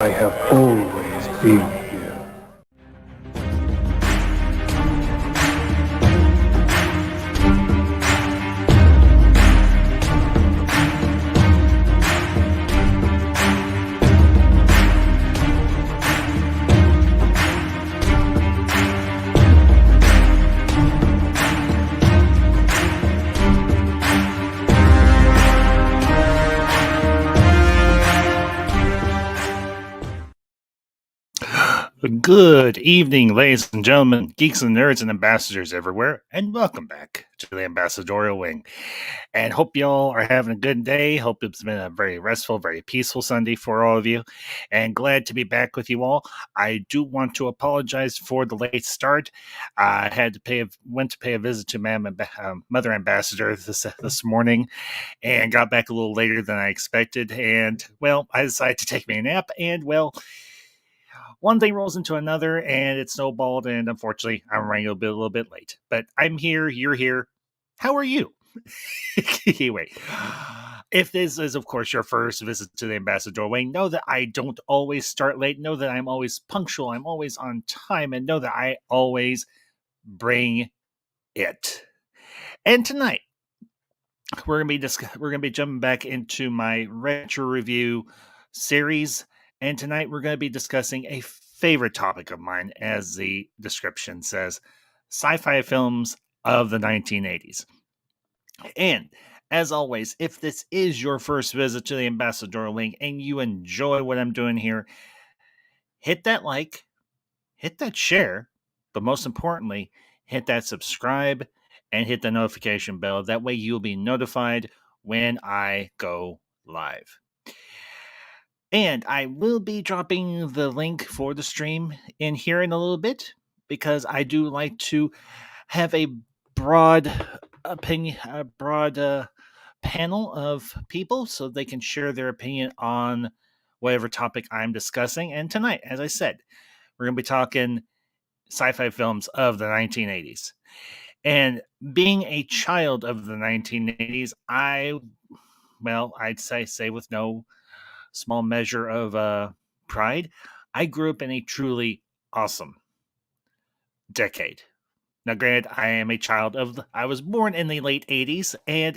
I have always been here. Good evening, ladies and gentlemen, geeks and nerds and ambassadors everywhere, and welcome back to the Ambassadorial Wing. And hope y'all are having a good day. Hope it's been a very restful, very peaceful Sunday for all of you, and glad to be back with you all. I do want to apologize for the late start. I went to pay a visit to my mother ambassador this morning, and got back a little later than I expected. And well, I decided to take me a nap, and well, one thing rolls into another and it snowballed, and unfortunately I'm running a little bit late, but I'm here, you're here. How are you? Anyway, if this is of course your first visit to the ambassador wing, know that I don't always start late. Know that I'm always punctual, I'm always on time, and know that I always bring it. And tonight we're gonna be jumping back into my retro review series, and tonight we're gonna be discussing a favorite topic of mine, as the description says, sci-fi films of the 1980s. And as always, if this is your first visit to the Ambassador Link and you enjoy what I'm doing here, hit that like, hit that share, but most importantly, hit that subscribe and hit the notification bell. That way you'll be notified when I go live. And I will be dropping the link for the stream in here in a little bit, because I do like to have a broad opinion, a broad panel of people so they can share their opinion on whatever topic I'm discussing. And tonight, as I said, we're going to be talking sci-fi films of the 1980s. And being a child of the 1980s, I'd say with no small measure of pride, I grew up in a truly awesome decade. Now, granted, I was born in the late 80s and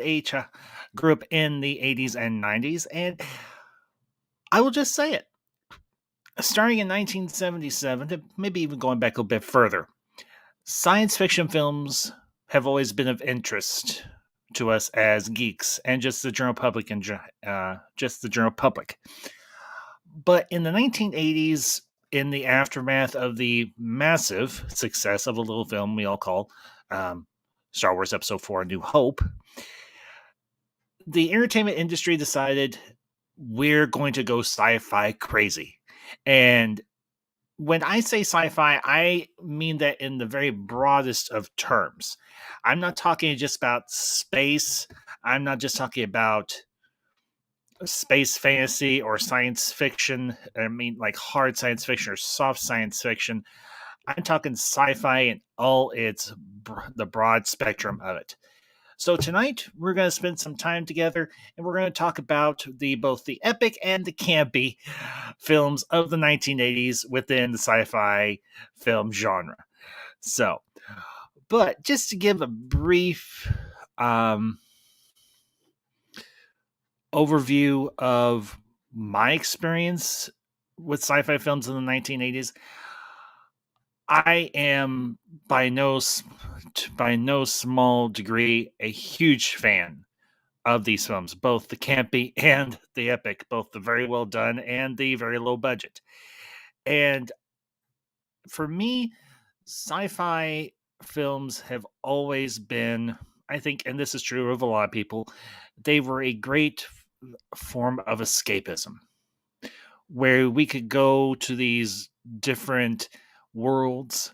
grew up in the 80s and 90s, and I will just say it. Starting in 1977, maybe even going back a bit further, science fiction films have always been of interest to us as geeks and just the general public But in the 1980s, in the aftermath of the massive success of a little film we all call Star Wars Episode 4: A New Hope, the entertainment industry decided we're going to go sci-fi crazy. And when I say sci-fi, I mean that in the very broadest of terms. I'm not talking just about space. I'm not just talking about space fantasy or science fiction. I mean, like hard science fiction or soft science fiction. I'm talking sci-fi and all the broad spectrum of it. So tonight we're going to spend some time together, and we're going to talk about both the epic and the campy films of the 1980s within the sci-fi film genre. So, but just to give a brief overview of my experience with sci-fi films in the 1980s, I am by no small degree a huge fan of these films, both the campy and the epic, both the very well done and the very low budget. And for me, sci-fi films have always been, I think, and this is true of a lot of people, they were a great form of escapism, where we could go to these different worlds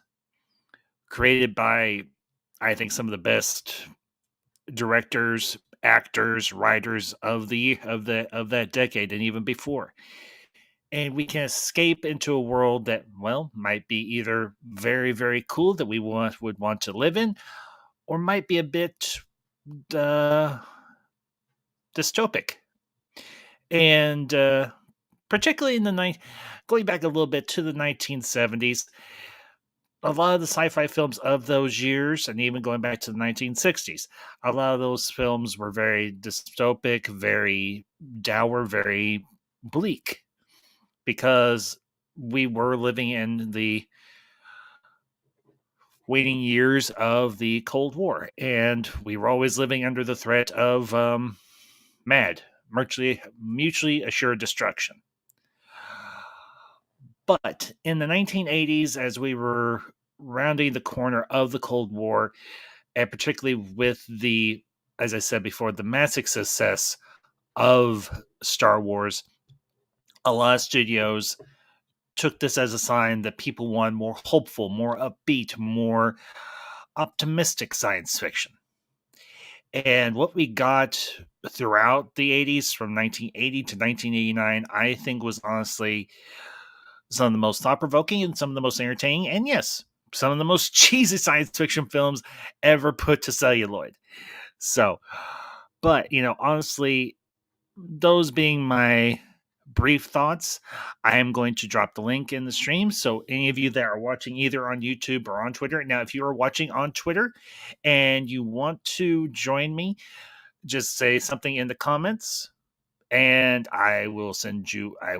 created by, I think, some of the best directors, actors, writers of that decade and even before. And we can escape into a world that, well, might be either very, very cool that would want to live in, or might be a bit uh, dystopic. And particularly in going back a little bit to the 1970s, a lot of the sci-fi films of those years, and even going back to the 1960s, a lot of those films were very dystopic, very dour, very bleak, because we were living in the waiting years of the Cold War, and we were always living under the threat of MAD, mutually assured destruction. But in the 1980s, as we were rounding the corner of the Cold War, and particularly with the, as I said before, the massive success of Star Wars, a lot of studios took this as a sign that people wanted more hopeful, more upbeat, more optimistic science fiction. And what we got throughout the 80s from 1980 to 1989, I think was honestly some of the most thought provoking and some of the most entertaining. And yes, some of the most cheesy science fiction films ever put to celluloid. So, but, honestly, those being my brief thoughts, I am going to drop the link in the stream. So, any of you that are watching either on YouTube or on Twitter, now, if you are watching on Twitter and you want to join me, just say something in the comments and I will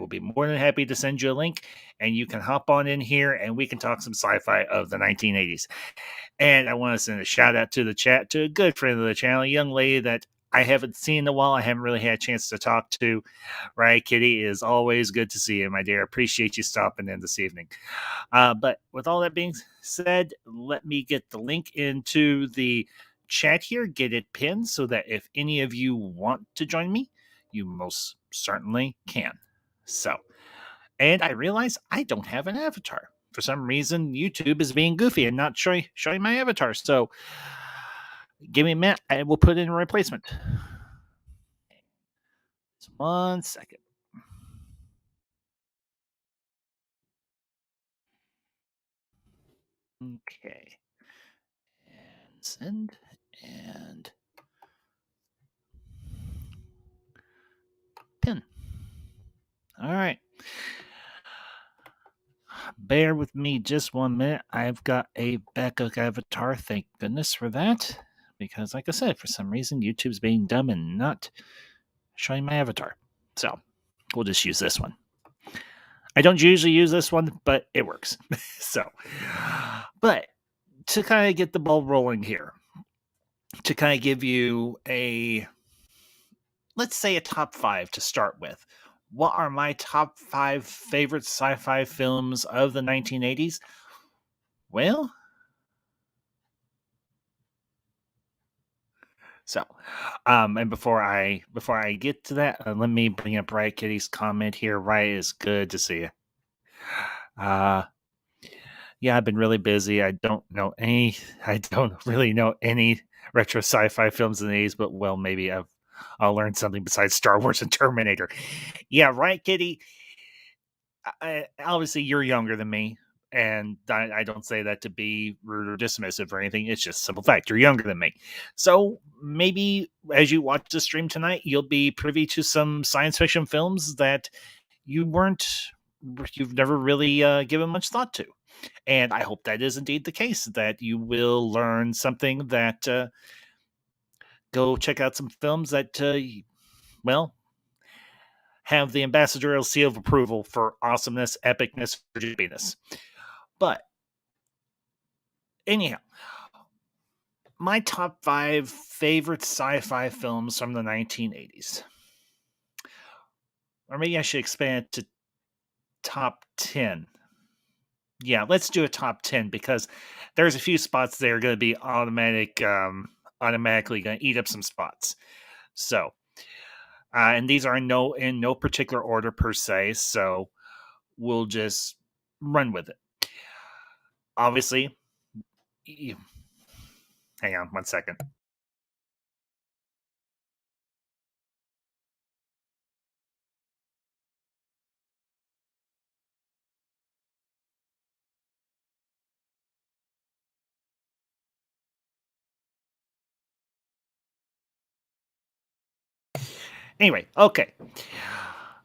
be more than happy to send you a link and you can hop on in here and we can talk some sci-fi of the 1980s. And I want to send a shout out to the chat to a good friend of the channel, a young lady that I haven't seen in a while. I haven't really had a chance to talk to. Right, Kitty? It is always good to see you, my dear. Appreciate you stopping in this evening. But with all that being said, let me get the link into the chat here, get it pinned so that if any of you want to join me, you most certainly can. So, and I realize I don't have an avatar. For some reason, YouTube is being goofy and not showing my avatar. So, give me a minute. I will put in a replacement. Just 1 second. Okay. And send. And pin. All right. Bear with me just 1 minute. I've got a backup avatar. Thank goodness for that. Because, like I said, for some reason, YouTube's being dumb and not showing my avatar. So, we'll just use this one. I don't usually use this one, but it works. So, but to kind of get the ball rolling here, to kind of give you let's say a top 5 to start with. What are my top 5 favorite sci-fi films of the 1980s? Well, so, and before I get to that, let me bring up Riot Kitty's comment here. Riot, is good to see you. Uh, yeah, I've been really busy. I don't really know any retro sci-fi films in the 80s, but well, maybe I'll learn something besides Star Wars and Terminator. Yeah, Riot Kitty. Obviously, you're younger than me, and I don't say that to be rude or dismissive or anything. It's just a simple fact. You're younger than me. So maybe as you watch the stream tonight, you'll be privy to some science fiction films that you've never really given much thought to. And I hope that is indeed the case, that you will learn something that go check out some films that, well, have the ambassadorial seal of approval for awesomeness, epicness, or jibbiness. But anyhow, my top 5 favorite sci-fi films from the 1980s. Or maybe I should expand it to top 10. Yeah, let's do a top 10 because there's a few spots that are going to be automatically going to eat up some spots. So, and these are in no particular order per se, so we'll just run with it. Obviously, hang on 1 second. Anyway, okay.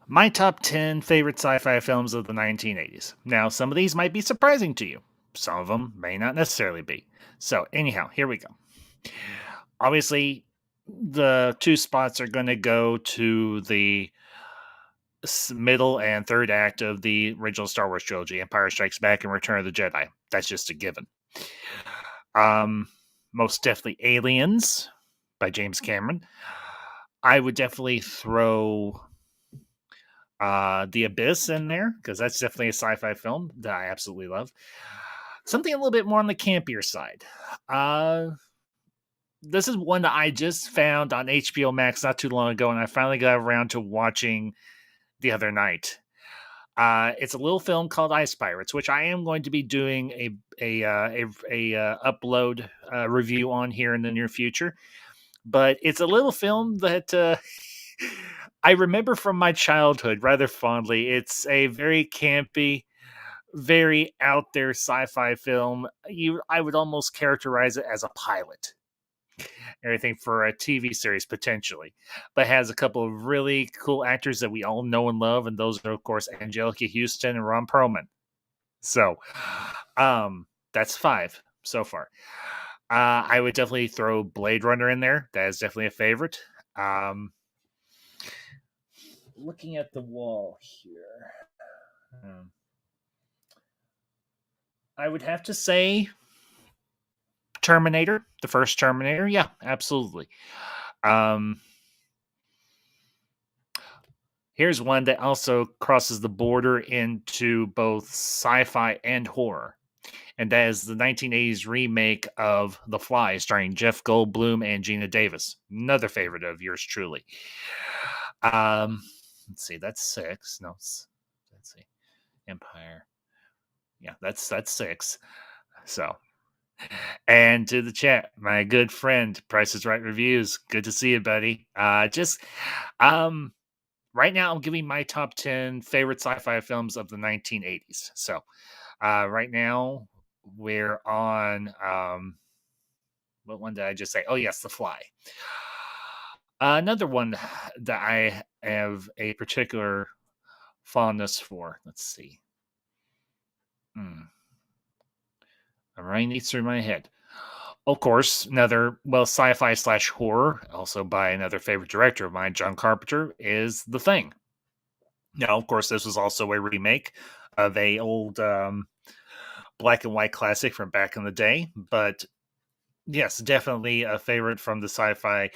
My top 10 favorite sci fi films of the 1980s. Now, some of these might be surprising to you, some of them may not necessarily be. So, anyhow, here we go. Obviously, the two spots are going to go to the middle and third act of the original Star Wars trilogy, Empire Strikes Back and Return of the Jedi. That's just a given. Most definitely Aliens by James Cameron. I would definitely throw The Abyss in there because that's definitely a sci-fi film that I absolutely love. Something a little bit more on the campier side. This is one that I just found on HBO Max not too long ago, and I finally got around to watching the other night. It's a little film called Ice Pirates, which I am going to be doing a upload review on here in the near future. But it's a little film that I remember from my childhood rather fondly. It's a very campy, very out there sci-fi film. I would almost characterize it as a pilot. Everything for a TV series potentially, but has a couple of really cool actors that we all know and love, and those are of course Angelica Houston and Ron Perlman. So, that's 5 so far. I would definitely throw Blade Runner in there. That is definitely a favorite. Looking at the wall here, I would have to say Terminator, the first Terminator. Yeah, absolutely. Here's one that also crosses the border into both sci-fi and horror, and that is the 1980s remake of The Fly, starring Jeff Goldblum and Gina Davis. Another favorite of yours truly. Let's see, that's 6. No, let's see, Empire. Yeah, that's 6. So, and to the chat, my good friend, Price is Right Reviews. Good to see you, buddy. Right now, I'm giving my top 10 favorite sci-fi films of the 1980s. So, right now we're on what one did I just say? Oh, yes, The Fly. Another one that I have a particular fondness for. Let's see. I'm running these through my head. Of course, another, well, sci-fi slash horror, also by another favorite director of mine, John Carpenter, is The Thing. Now, of course, this was also a remake of a old black and white classic from back in the day, but yes, definitely a favorite from the sci-fi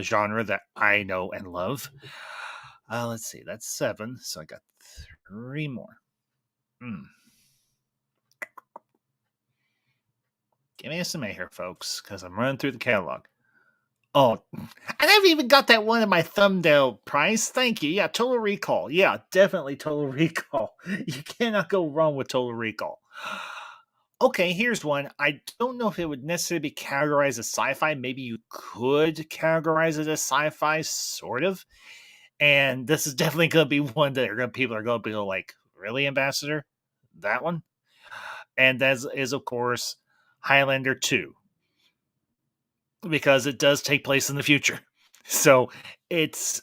genre that I know and love. Let's see, that's 7, so I got 3 more. Give me a minute here, folks, because I'm running through the catalog. Oh, I never even got that one in my thumbnail, Price. Thank you. Yeah, Total Recall. Yeah, definitely Total Recall. You cannot go wrong with Total Recall. Okay, here's one. I don't know if it would necessarily be categorized as sci-fi. Maybe you could categorize it as sci-fi, sort of. And this is definitely going to be one that people are going to be like, really, Ambassador? That one? And that is, of course, Highlander 2. Because it does take place in the future. So it's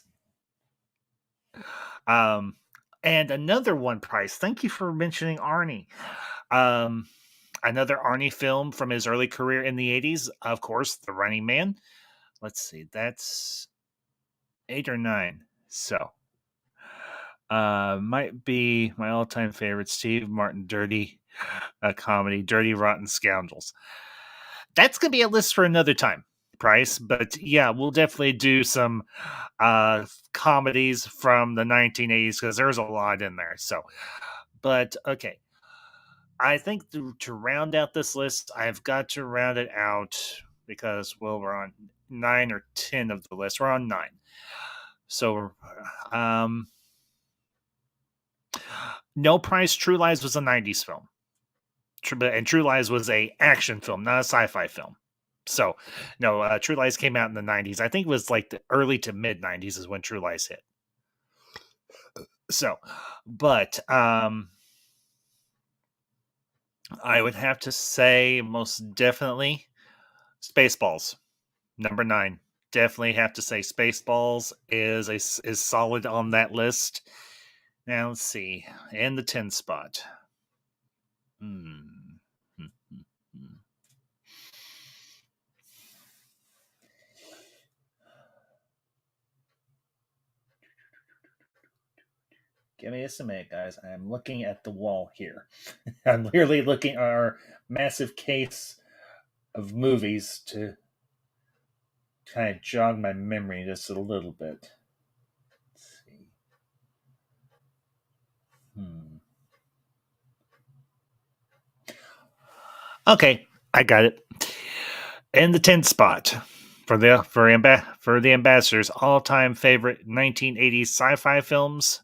and another one, Price. Thank you for mentioning Arnie. Another Arnie film from his early career in the 80s, of course, The Running Man. Let's see, that's 8 or 9. So might be my all-time favorite, Steve Martin dirty comedy, Dirty Rotten Scoundrels. That's gonna be a list for another time, Price. But yeah, we'll definitely do some comedies from the 1980s because there's a lot in there. So, but okay, I think to round out this list, I've got to round it out because well, we're on 9 or 10 of the list. We're on 9. So, No Price, True Lies was a 90s film. And True Lies was a action film, not a sci-fi film. So, no, True Lies came out in the 90s. I think it was like the early to mid 90s is when True Lies hit. So, but I would have to say most definitely Spaceballs, number 9. definitely have to say Spaceballs is solid on that list. Now let's see, and the 10 spot. Hmm. Hmm, hmm, hmm. Give me a minute, guys. I'm looking at the wall here. I'm literally looking at our massive case of movies to kind of jog my memory just a little bit. Let's see. Hmm. Okay, I got it. In the 10th spot for the ambassadors all-time favorite 1980s sci-fi films.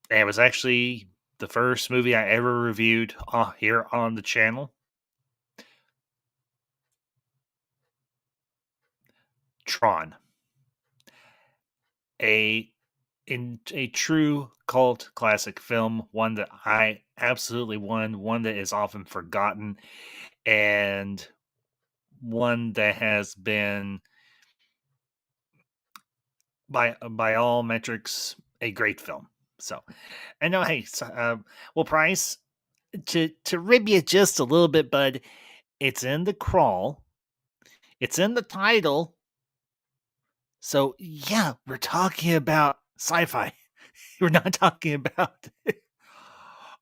And it was actually the first movie I ever reviewed here on the channel. Tron. A true cult classic film, one that I absolutely one that is often forgotten, and one that has been by all metrics a great film. So, I know, hey, well, Price, to rib you just a little bit, bud, it's in the crawl, it's in the title. So yeah, we're talking about sci-fi. We're not talking about.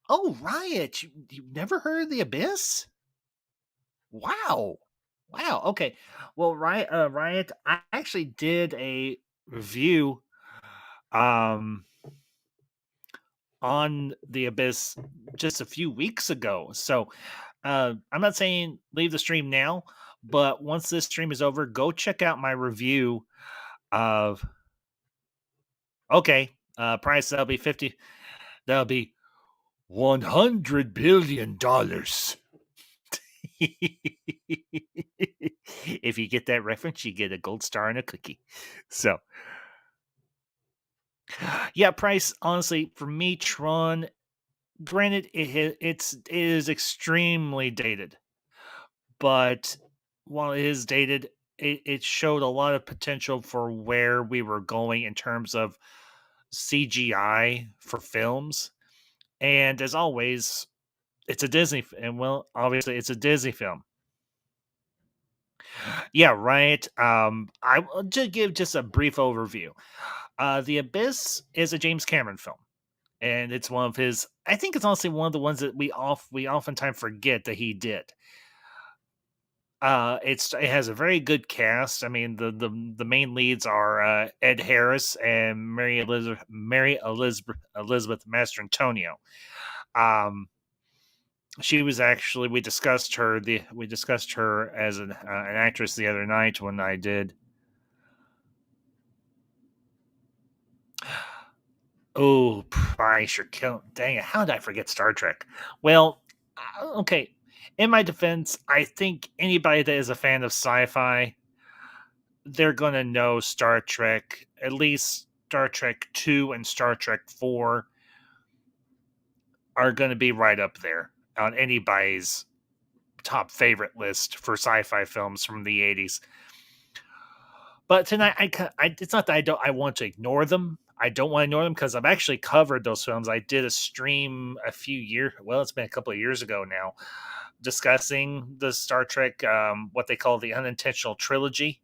Oh, Riot! You never heard of the Abyss? Wow, wow. Okay, well, Riot. I actually did a review um on the Abyss just a few weeks ago. So I'm not saying leave the stream now, but once this stream is over, go check out my review of. Okay, price that'll be 50. That'll be $100 billion. If you get that reference, you get a gold star and a cookie. So, yeah, price. Honestly, for me, Tron. Granted, it is extremely dated, but while it is dated, it showed a lot of potential for where we were going in terms of CGI for films. And as always, it's a Disney, and well, obviously, it's a Disney film. Yeah, right. I will just give just a brief overview. The Abyss is a James Cameron film, and it's one of his. I think it's honestly one of the ones that we oftentimes forget that he did. It has a very good cast. I mean, the main leads are Ed Harris and Mary Elizabeth Mastrantonio. She was actually we discussed her as an actress the other night when I did. Oh, Price, you're killing. Dang it! How did I forget Star Trek? Well, okay. In my defense, I think anybody that is a fan of sci-fi, they're gonna know Star Trek. At least Star Trek 2 and Star Trek 4 are gonna be right up there on anybody's top favorite list for sci-fi films from the 80s. But tonight, it's not that I want to ignore them. I don't want to ignore them because I've actually covered those films. I did a stream a few years. Well, it's been a couple of years ago now, discussing the Star Trek, what they call the unintentional trilogy,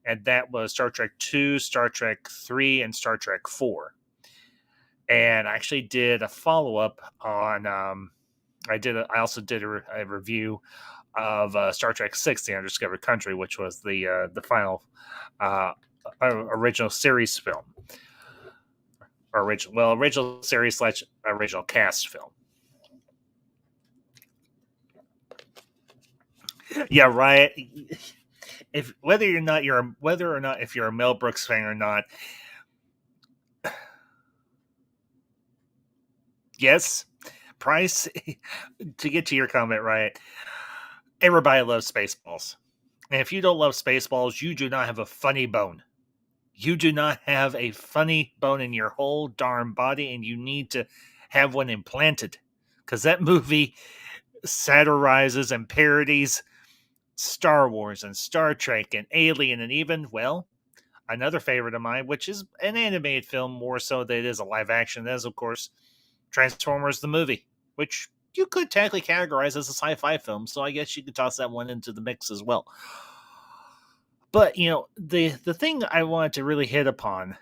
and that was Star Trek 2, Star Trek 3, and Star Trek 4. And I actually did a follow up on. I also did a review of Star Trek 6: The Undiscovered Country, which was the final uh, original series film, or original series / original cast film. Yeah, right. If whether or not if you're a Mel Brooks fan or not, yes, Price. To get to your comment, right? Everybody loves Spaceballs, and if you don't love Spaceballs, you do not have a funny bone. You do not have a funny bone in your whole darn body, and you need to have one implanted, because that movie satirizes and parodies Star Wars and Star Trek and Alien and even, well, another favorite of mine, which is an animated film more so than it is a live action, that is, of course, Transformers the movie, which you could technically categorize as a sci-fi film, so I guess you could toss that one into the mix as well. But the thing I wanted to really hit upon,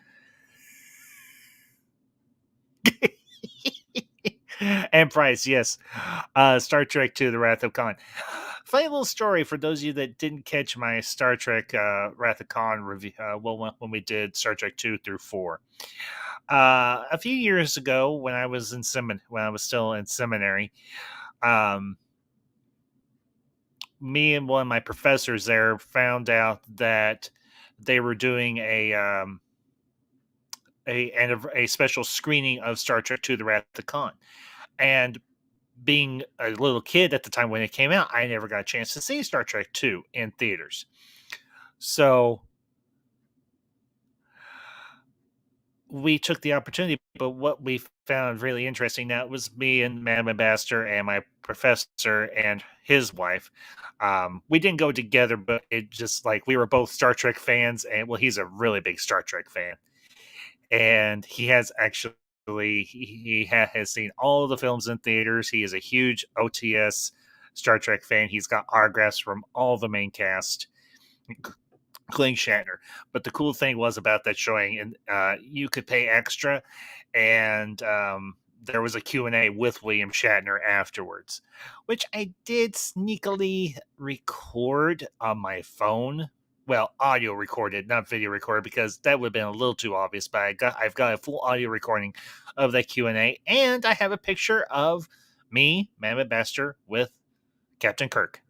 and Price, yes, Star Trek Two: The Wrath of Khan. Funny little story for those of you that didn't catch my Star Trek Wrath of Khan review. When we did Star Trek 2 through 4, a few years ago when I was when I was still in seminary, um, me and one of my professors there found out that they were doing a special screening of Star Trek II: The Wrath of Khan, and being a little kid at the time when it came out, I never got a chance to see Star Trek II in theaters. So we took the opportunity, but what we found really interesting now was me and Madam Ambassador and my professor and his wife. We didn't go together, but it just like we were both Star Trek fans, and well, he's a really big Star Trek fan, and he has actually has seen all of the films in theaters. He is a huge OTS Star Trek fan. He's got autographs from all the main cast, including Shatner. But the cool thing was about that showing, and you could pay extra, and there was a Q&A with William Shatner afterwards, which I did sneakily record on my phone. Well, audio recorded, not video recorded, because that would have been a little too obvious. But I've got a full audio recording of that Q&A, and I have a picture of me, Madam Ambassador, with Captain Kirk,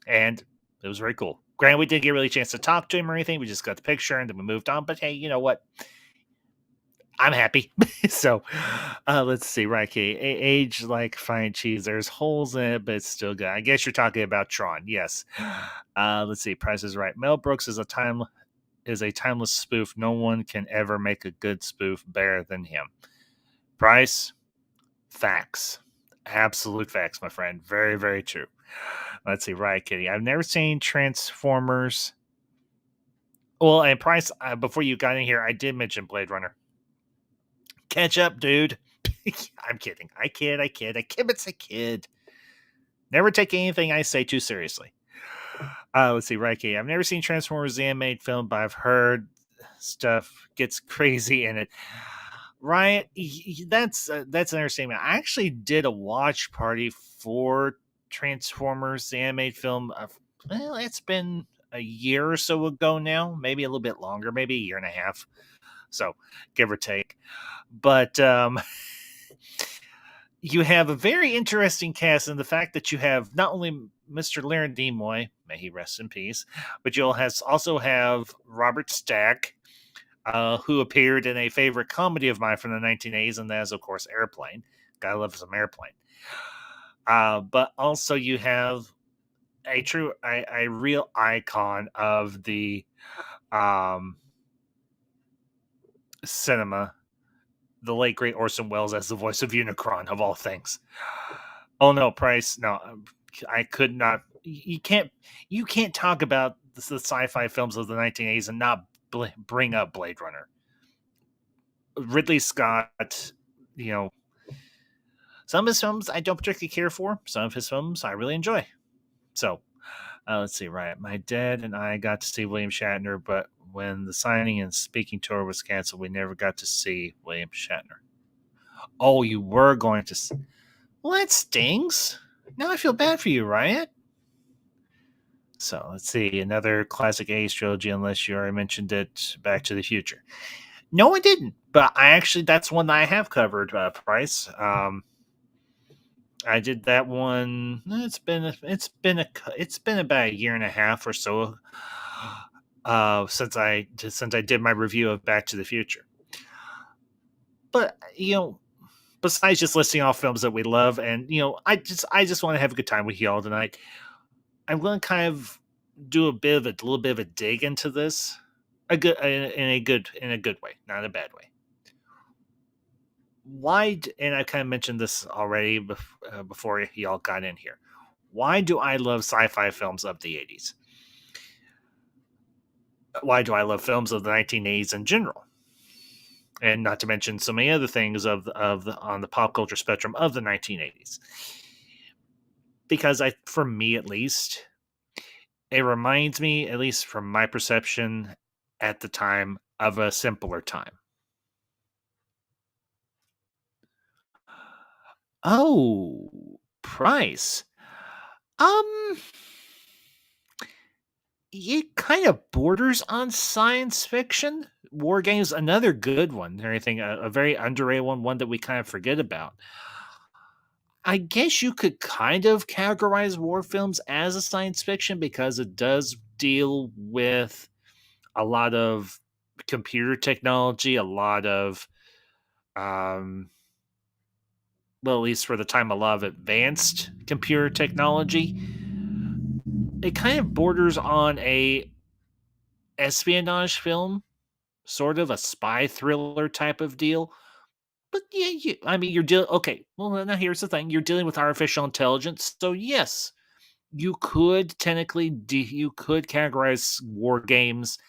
and it was very cool. Granted, we didn't get really a chance to talk to him or anything. We just got the picture and then we moved on. But hey, you know what? I'm happy. So let's see. Right, okay. Age like fine cheese. There's holes in it, but it's still good. I guess you're talking about Tron. Yes. Let's see. Price is right. Mel Brooks is a timeless spoof. No one can ever make a good spoof better than him. Price, facts. Absolute facts, my friend. Very, very true. Let's see. Right, Kitty. I've never seen Transformers. Well, and Price, before you got in here, I did mention Blade Runner. Catch up, dude. I'm kidding. I kid. It's a kid. Never take anything I say too seriously. Let's see, Reiki. I've never seen Transformers the animated film, but I've heard stuff gets crazy in it. Ryan, that's an understatement. I actually did a watch party for Transformers the animated film. Well, it's been a year or so ago now, maybe a little bit longer, maybe a year and a half. So, give or take. But you have a very interesting cast in the fact that you have not only Mr. Leonard Nimoy, may he rest in peace, but you'll also have Robert Stack, who appeared in a favorite comedy of mine from the 1980s, and that is, of course, Airplane. Gotta love some Airplane. But also you have a real icon of the cinema, the late great Orson Welles as the voice of Unicron, of all things. Oh no, Price, no, I could not. You can't talk about the sci-fi films of the 1980s and not bring up Blade Runner. Ridley Scott, some of his films I don't particularly care for. Some of his films I really enjoy. So, let's see, right. My dad and I got to see William Shatner, but when the signing and speaking tour was canceled, we never got to see William Shatner. Oh, you were going to see. Well, that stings. Now I feel bad for you, Riot. So, let's see. Another classic 80's trilogy, unless you already mentioned it, Back to the Future. No, I didn't. But that's one that I have covered, Price. I did that one. It's been about a year and a half or so since I did my review of Back to the Future. But besides just listing off films that we love, and I just want to have a good time with y'all tonight. I'm going to kind of do a little bit of a dig into this, in a good way, not a bad way. Why? And I kind of mentioned this already before y'all got in here. Why do I love sci-fi films of the 80s? Why do I love films of the 1980s in general? And not to mention so many other things on the pop culture spectrum of the 1980s. Because for me at least, it reminds me, at least from my perception at the time, of a simpler time. Oh, Price. Um, it kind of borders on science fiction. War Games, another good one. Or anything, a very underrated one that we kind of forget about. I guess you could kind of categorize war films as a science fiction because it does deal with a lot of computer technology, a lot of, um, well, at least for the time, a lot of advanced computer technology. It kind of borders on a espionage film, sort of a spy thriller type of deal. But yeah, I mean, you're dealing. Okay, well, now here's the thing: you're dealing with artificial intelligence, so yes, you could technically you could categorize War Games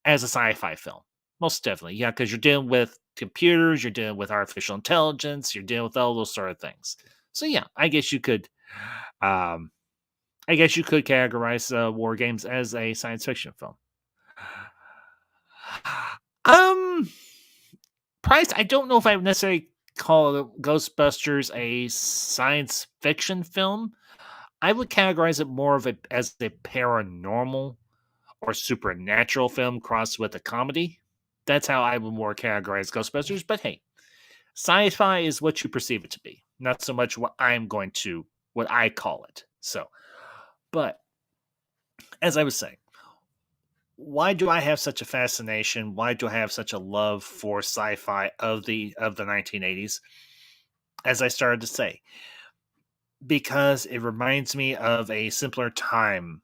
as a sci-fi film. Most definitely, yeah, because you're dealing with computers, you're dealing with artificial intelligence, you're dealing with all those sort of things. So yeah, I guess you could. Um, I guess you could categorize War Games as a science fiction film. Um, Price, I don't know if I would necessarily call Ghostbusters a science fiction film. I would categorize it more of as a paranormal or supernatural film crossed with a comedy. That's how I would more categorize Ghostbusters. But hey, sci-fi is what you perceive it to be, not so much what I call it. So, but as I was saying, why do I have such a fascination? Why do I have such a love for sci-fi of the 1980s? As I started to say, because it reminds me of a simpler time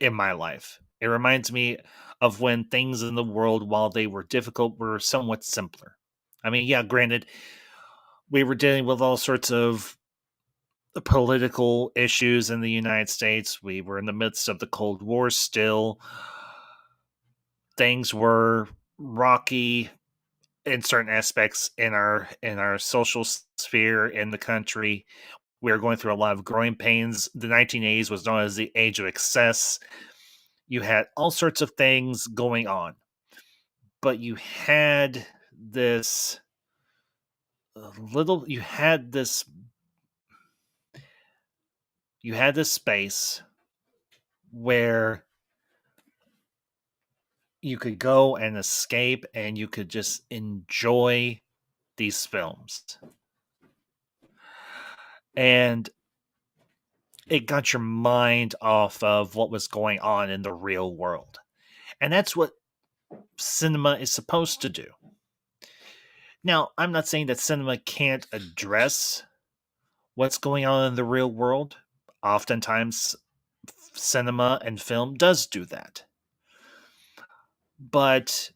in my life. It reminds me of when things in the world, while they were difficult, were somewhat simpler. I mean, yeah, granted, we were dealing with all sorts of political issues in the United States. We were in the midst of the Cold War still. Things were rocky in certain aspects in our social sphere in the country. We were going through a lot of growing pains. The 1980s was known as the age of excess. You had all sorts of things going on, but this little, you had this space where you could go and escape and you could just enjoy these films. And it got your mind off of what was going on in the real world. And that's what cinema is supposed to do. Now, I'm not saying that cinema can't address what's going on in the real world. Oftentimes, cinema and film does do that. But,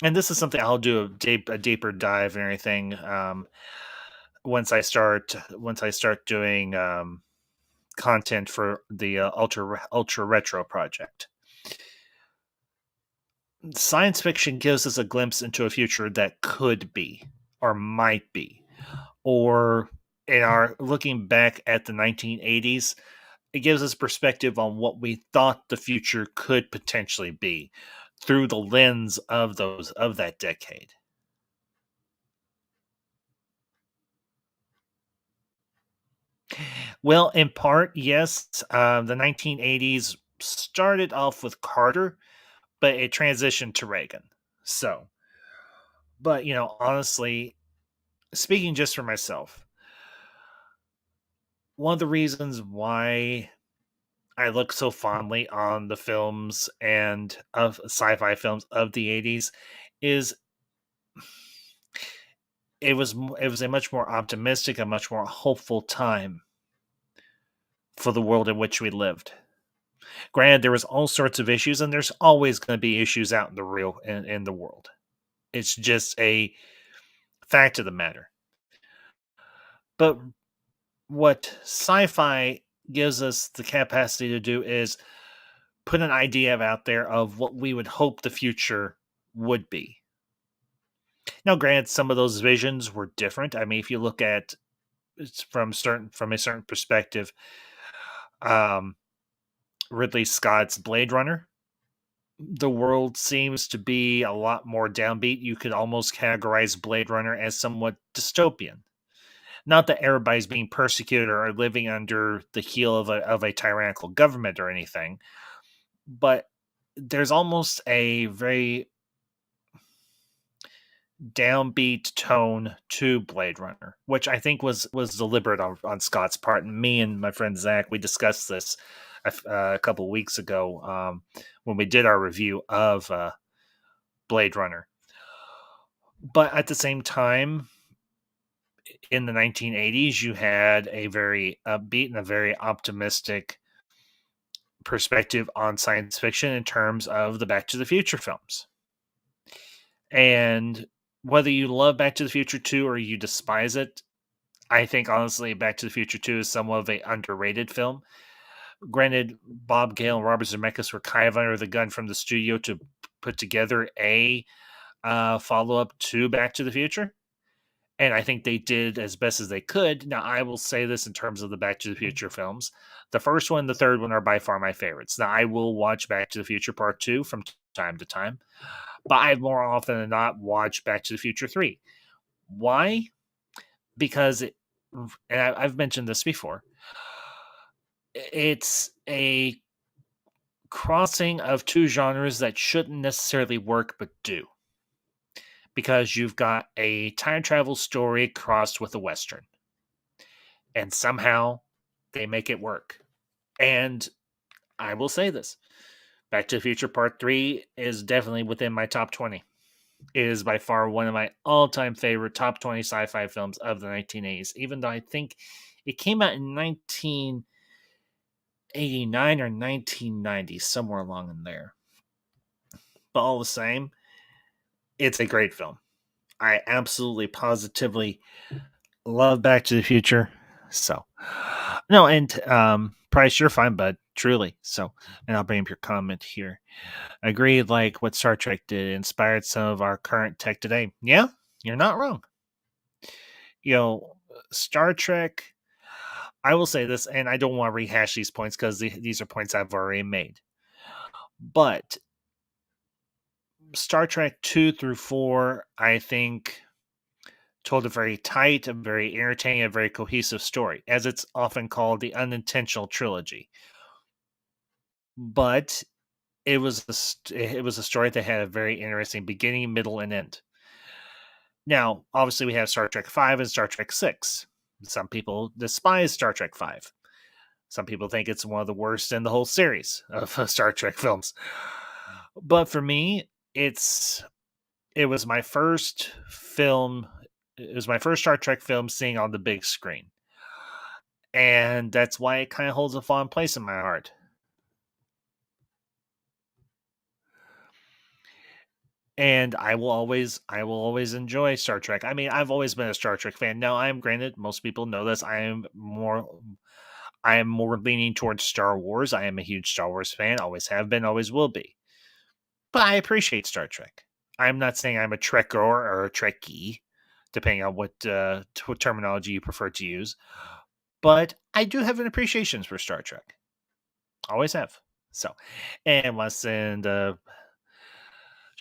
and this is something I'll do a deeper dive and everything once I start doing content for the ultra retro project. Science fiction gives us a glimpse into a future that could be or might be, or in our looking back at the 1980s, it gives us perspective on what we thought the future could potentially be through the lens of that decade. Well, in part, yes. The 1980s started off with Carter, but it transitioned to Reagan. So, but honestly, speaking just for myself, one of the reasons why I look so fondly on the films and of sci-fi films of the 80s is it was a much more optimistic, a much more hopeful time for the world in which we lived. Granted, there was all sorts of issues, and there's always going to be issues out in in the world. It's just a fact of the matter. But what sci-fi gives us the capacity to do is put an idea out there of what we would hope the future would be. Now, granted, some of those visions were different. I mean, if you look at it's from a certain perspective, um, Ridley Scott's Blade Runner, the world seems to be a lot more downbeat. You could almost categorize Blade Runner as somewhat dystopian. Not that everybody's being persecuted or living under the heel of a tyrannical government or anything, but there's almost a very downbeat tone to Blade Runner, which I think was deliberate on Scott's part. And me and my friend Zach, we discussed this a couple weeks ago when we did our review of Blade Runner. But at the same time, in the 1980s, you had a very upbeat and a very optimistic perspective on science fiction in terms of the Back to the Future films. And whether you love Back to the Future 2 or you despise it, I think honestly Back to the Future 2 is somewhat of a underrated film. Granted, Bob Gale and Robert Zemeckis were kind of under the gun from the studio to put together a follow-up to Back to the Future. And I think they did as best as they could. Now, I will say this in terms of the Back to the Future films. The first one and the third one are by far my favorites. Now, I will watch Back to the Future Part 2 from time to time, but I more often than not watch Back to the Future 3. Why? Because, and I've mentioned this before, it's a crossing of two genres that shouldn't necessarily work but do. Because you've got a time travel story crossed with a Western. And somehow they make it work. And I will say this. Back to the Future Part 3 is definitely within my top 20. It is by far one of my all-time favorite top 20 sci-fi films of the 1980s. Even though I think it came out in 1989 or 1990, somewhere along in there. But all the same, it's a great film. I absolutely, positively love Back to the Future. So, no, and Price, you're fine, bud. Truly. So, and I'll bring up your comment here. Agreed, like what Star Trek did inspired some of our current tech today. Yeah, you're not wrong. You know, Star Trek, I will say this, and I don't want to rehash these points because these are points I've already made. But Star Trek 2 through 4, I think, told a very tight, a very entertaining, a very cohesive story, as it's often called the unintentional trilogy. But it was a story that had a very interesting beginning, middle, and end. Now, obviously, we have Star Trek 5 and Star Trek 6. Some people despise Star Trek 5. Some people think it's one of the worst in the whole series of Star Trek films. But for me, it was my first film. It was my first Star Trek film seeing on the big screen. And that's why it kind of holds a fond place in my heart. And I will always enjoy Star Trek. I mean, I've always been a Star Trek fan. Now, I am granted, most people know this. I am more leaning towards Star Wars. I am a huge Star Wars fan. Always have been, always will be. But I appreciate Star Trek. I'm not saying I'm a Trekker or a Trekkie, depending on what terminology you prefer to use. But I do have an appreciation for Star Trek. Always have. So, and I want to send a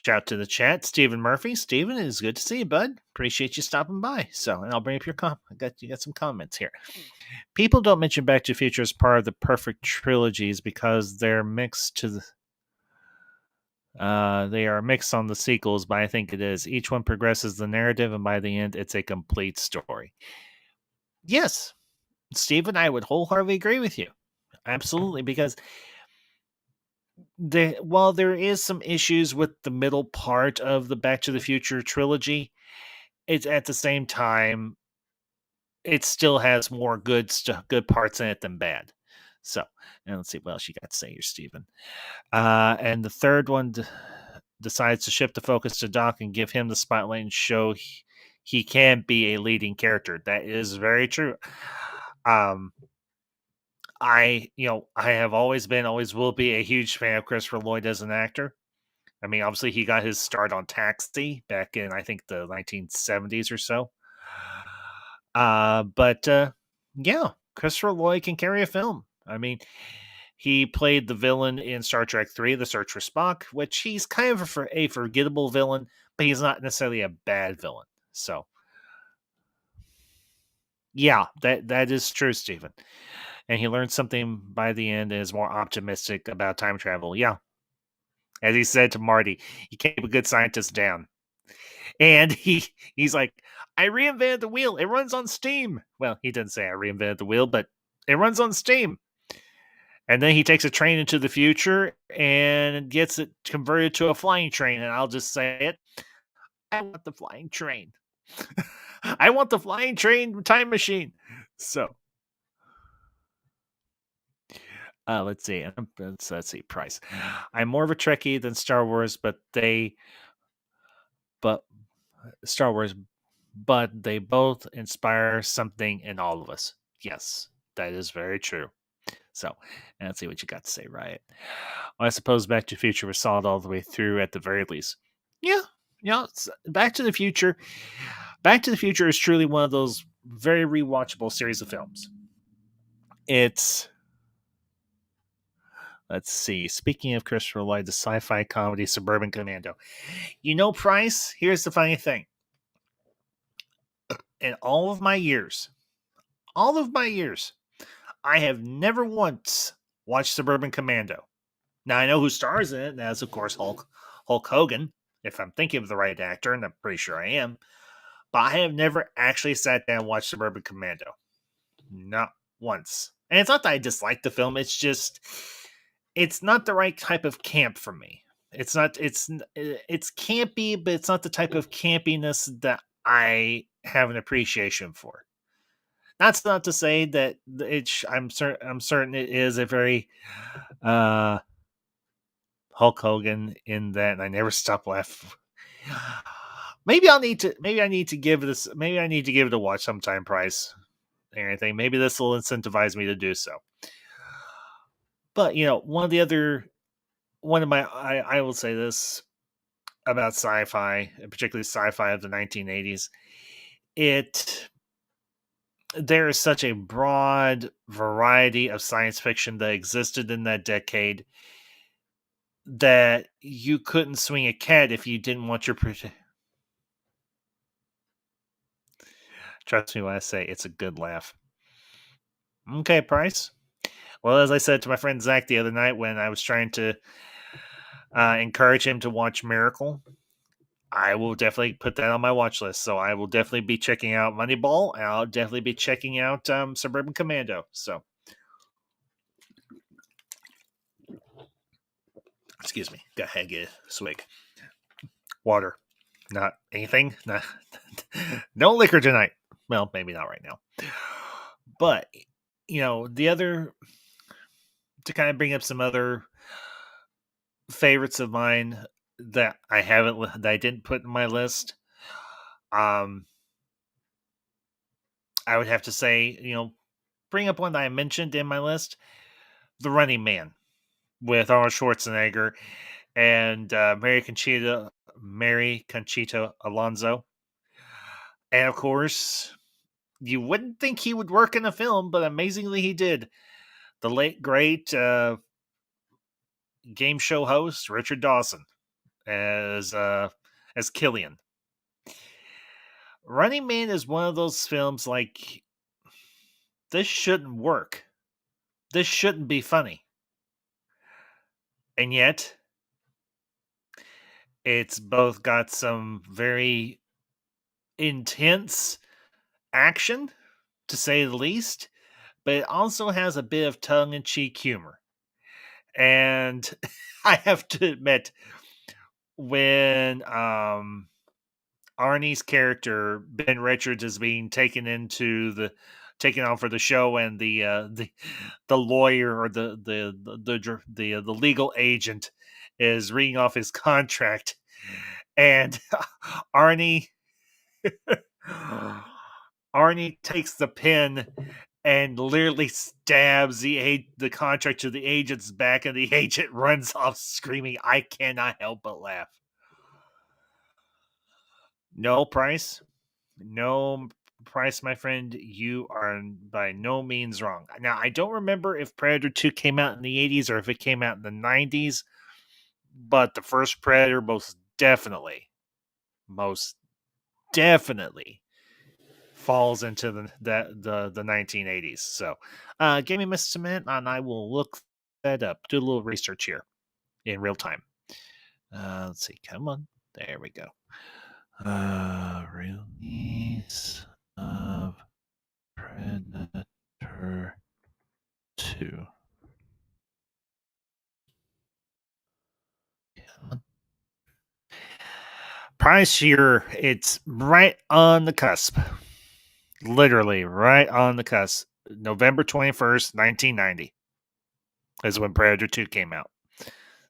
shout to the chat, Stephen Murphy. Stephen, it is good to see you, bud. Appreciate you stopping by. So, and I'll bring up your comment. You got some comments here. People don't mention Back to the Future as part of the perfect trilogies because they're mixed to the. They are mixed on the sequels, but I think it is. Each one progresses the narrative, and by the end, it's a complete story. Yes, Stephen, I would wholeheartedly agree with you. Absolutely, because while there is some issues with the middle part of the Back to the Future trilogy, it's at the same time, it still has more good parts in it than bad. So, and let's see what else you got to say here, Stephen. And the third one decides to shift the focus to Doc and give him the spotlight and show he can be a leading character. That is very true. I have always been, always will be a huge fan of Christopher Lloyd as an actor. I mean, obviously, he got his start on Taxi back in, I think, the 1970s or so. But yeah, Christopher Lloyd can carry a film. I mean, he played the villain in Star Trek 3, The Search for Spock, which he's kind of a forgettable villain, but he's not necessarily a bad villain. So, yeah, that is true, Stephen. And he learned something by the end and is more optimistic about time travel. Yeah. As he said to Marty, you can't keep a good scientist down. And he's like, I reinvented the wheel. It runs on steam. Well, he didn't say I reinvented the wheel, but it runs on steam. And then he takes a train into the future and gets it converted to a flying train. And I'll just say it. I want the flying train. I want the flying train time machine. So let's see. Let's see. Price. I'm more of a Trekkie than Star Wars, but Star Wars, but they both inspire something in all of us. Yes, that is very true. So, let's see what you got to say, Riot. Well, I suppose Back to the Future was solid all the way through at the very least. Yeah, Back to the Future. Back to the Future is truly one of those very rewatchable series of films. Let's see. Speaking of Christopher Lloyd, the sci-fi comedy Suburban Commando. Price, here's the funny thing. In all of my years, I have never once watched Suburban Commando. Now, I know who stars in it, and that's, of course, Hulk Hogan, if I'm thinking of the right actor, and I'm pretty sure I am. But I have never actually sat down and watched Suburban Commando. Not once. And it's not that I dislike the film, it's just, it's not the right type of camp for me. It's campy, but it's not the type of campiness that I have an appreciation for. That's not to say that I'm certain it is a very Hulk Hogan in that, and I never stop laughing. Maybe I need to give it a watch sometime, Price. Or anything. Maybe this will incentivize me to do so. But I will say this about sci-fi, particularly sci-fi of the 1980s. There is such a broad variety of science fiction that existed in that decade that you couldn't swing a cat if you didn't want your. Trust me when I say it's a good laugh. Okay, Price. Well, as I said to my friend Zach the other night when I was trying to encourage him to watch Miracle, I will definitely put that on my watch list. So I will definitely be checking out Moneyball, and I'll definitely be checking out Suburban Commando. So, excuse me. Go ahead, get a swig. Water. Not anything. Not, no liquor tonight. Well, maybe not right now. But, the other, to kind of bring up some other favorites of mine that I didn't put in my list. I would have to say, bring up one that I mentioned in my list, The Running Man, with Arnold Schwarzenegger and Mary Conchita Alonso. And of course, you wouldn't think he would work in a film, but amazingly he did. The late great game show host Richard Dawson as Killian. Running Man is one of those films like, this shouldn't work. This shouldn't be funny. And yet, it's both got some very intense action, to say the least, but it also has a bit of tongue-in-cheek humor. And I have to admit, when Arnie's character Ben Richards is being taken on for the show, and the lawyer or the legal agent is reading off his contract, and Arnie takes the pen and literally stabs the contract to the agent's back, and the agent runs off screaming. I cannot help but laugh. No, Price. No, Price, my friend, you are by no means wrong. Now, I don't remember if Predator 2 came out in the 80s or if it came out in the 90s, but the first Predator most definitely falls into the 1980s. So, give me just a minute, and I will look that up. Do a little research here in real time. Let's see. Come on. There we go. Release of Predator 2. Price year, it's right on the cusp. Literally right on the cusp. November 21st, 1990 is when Predator 2 came out.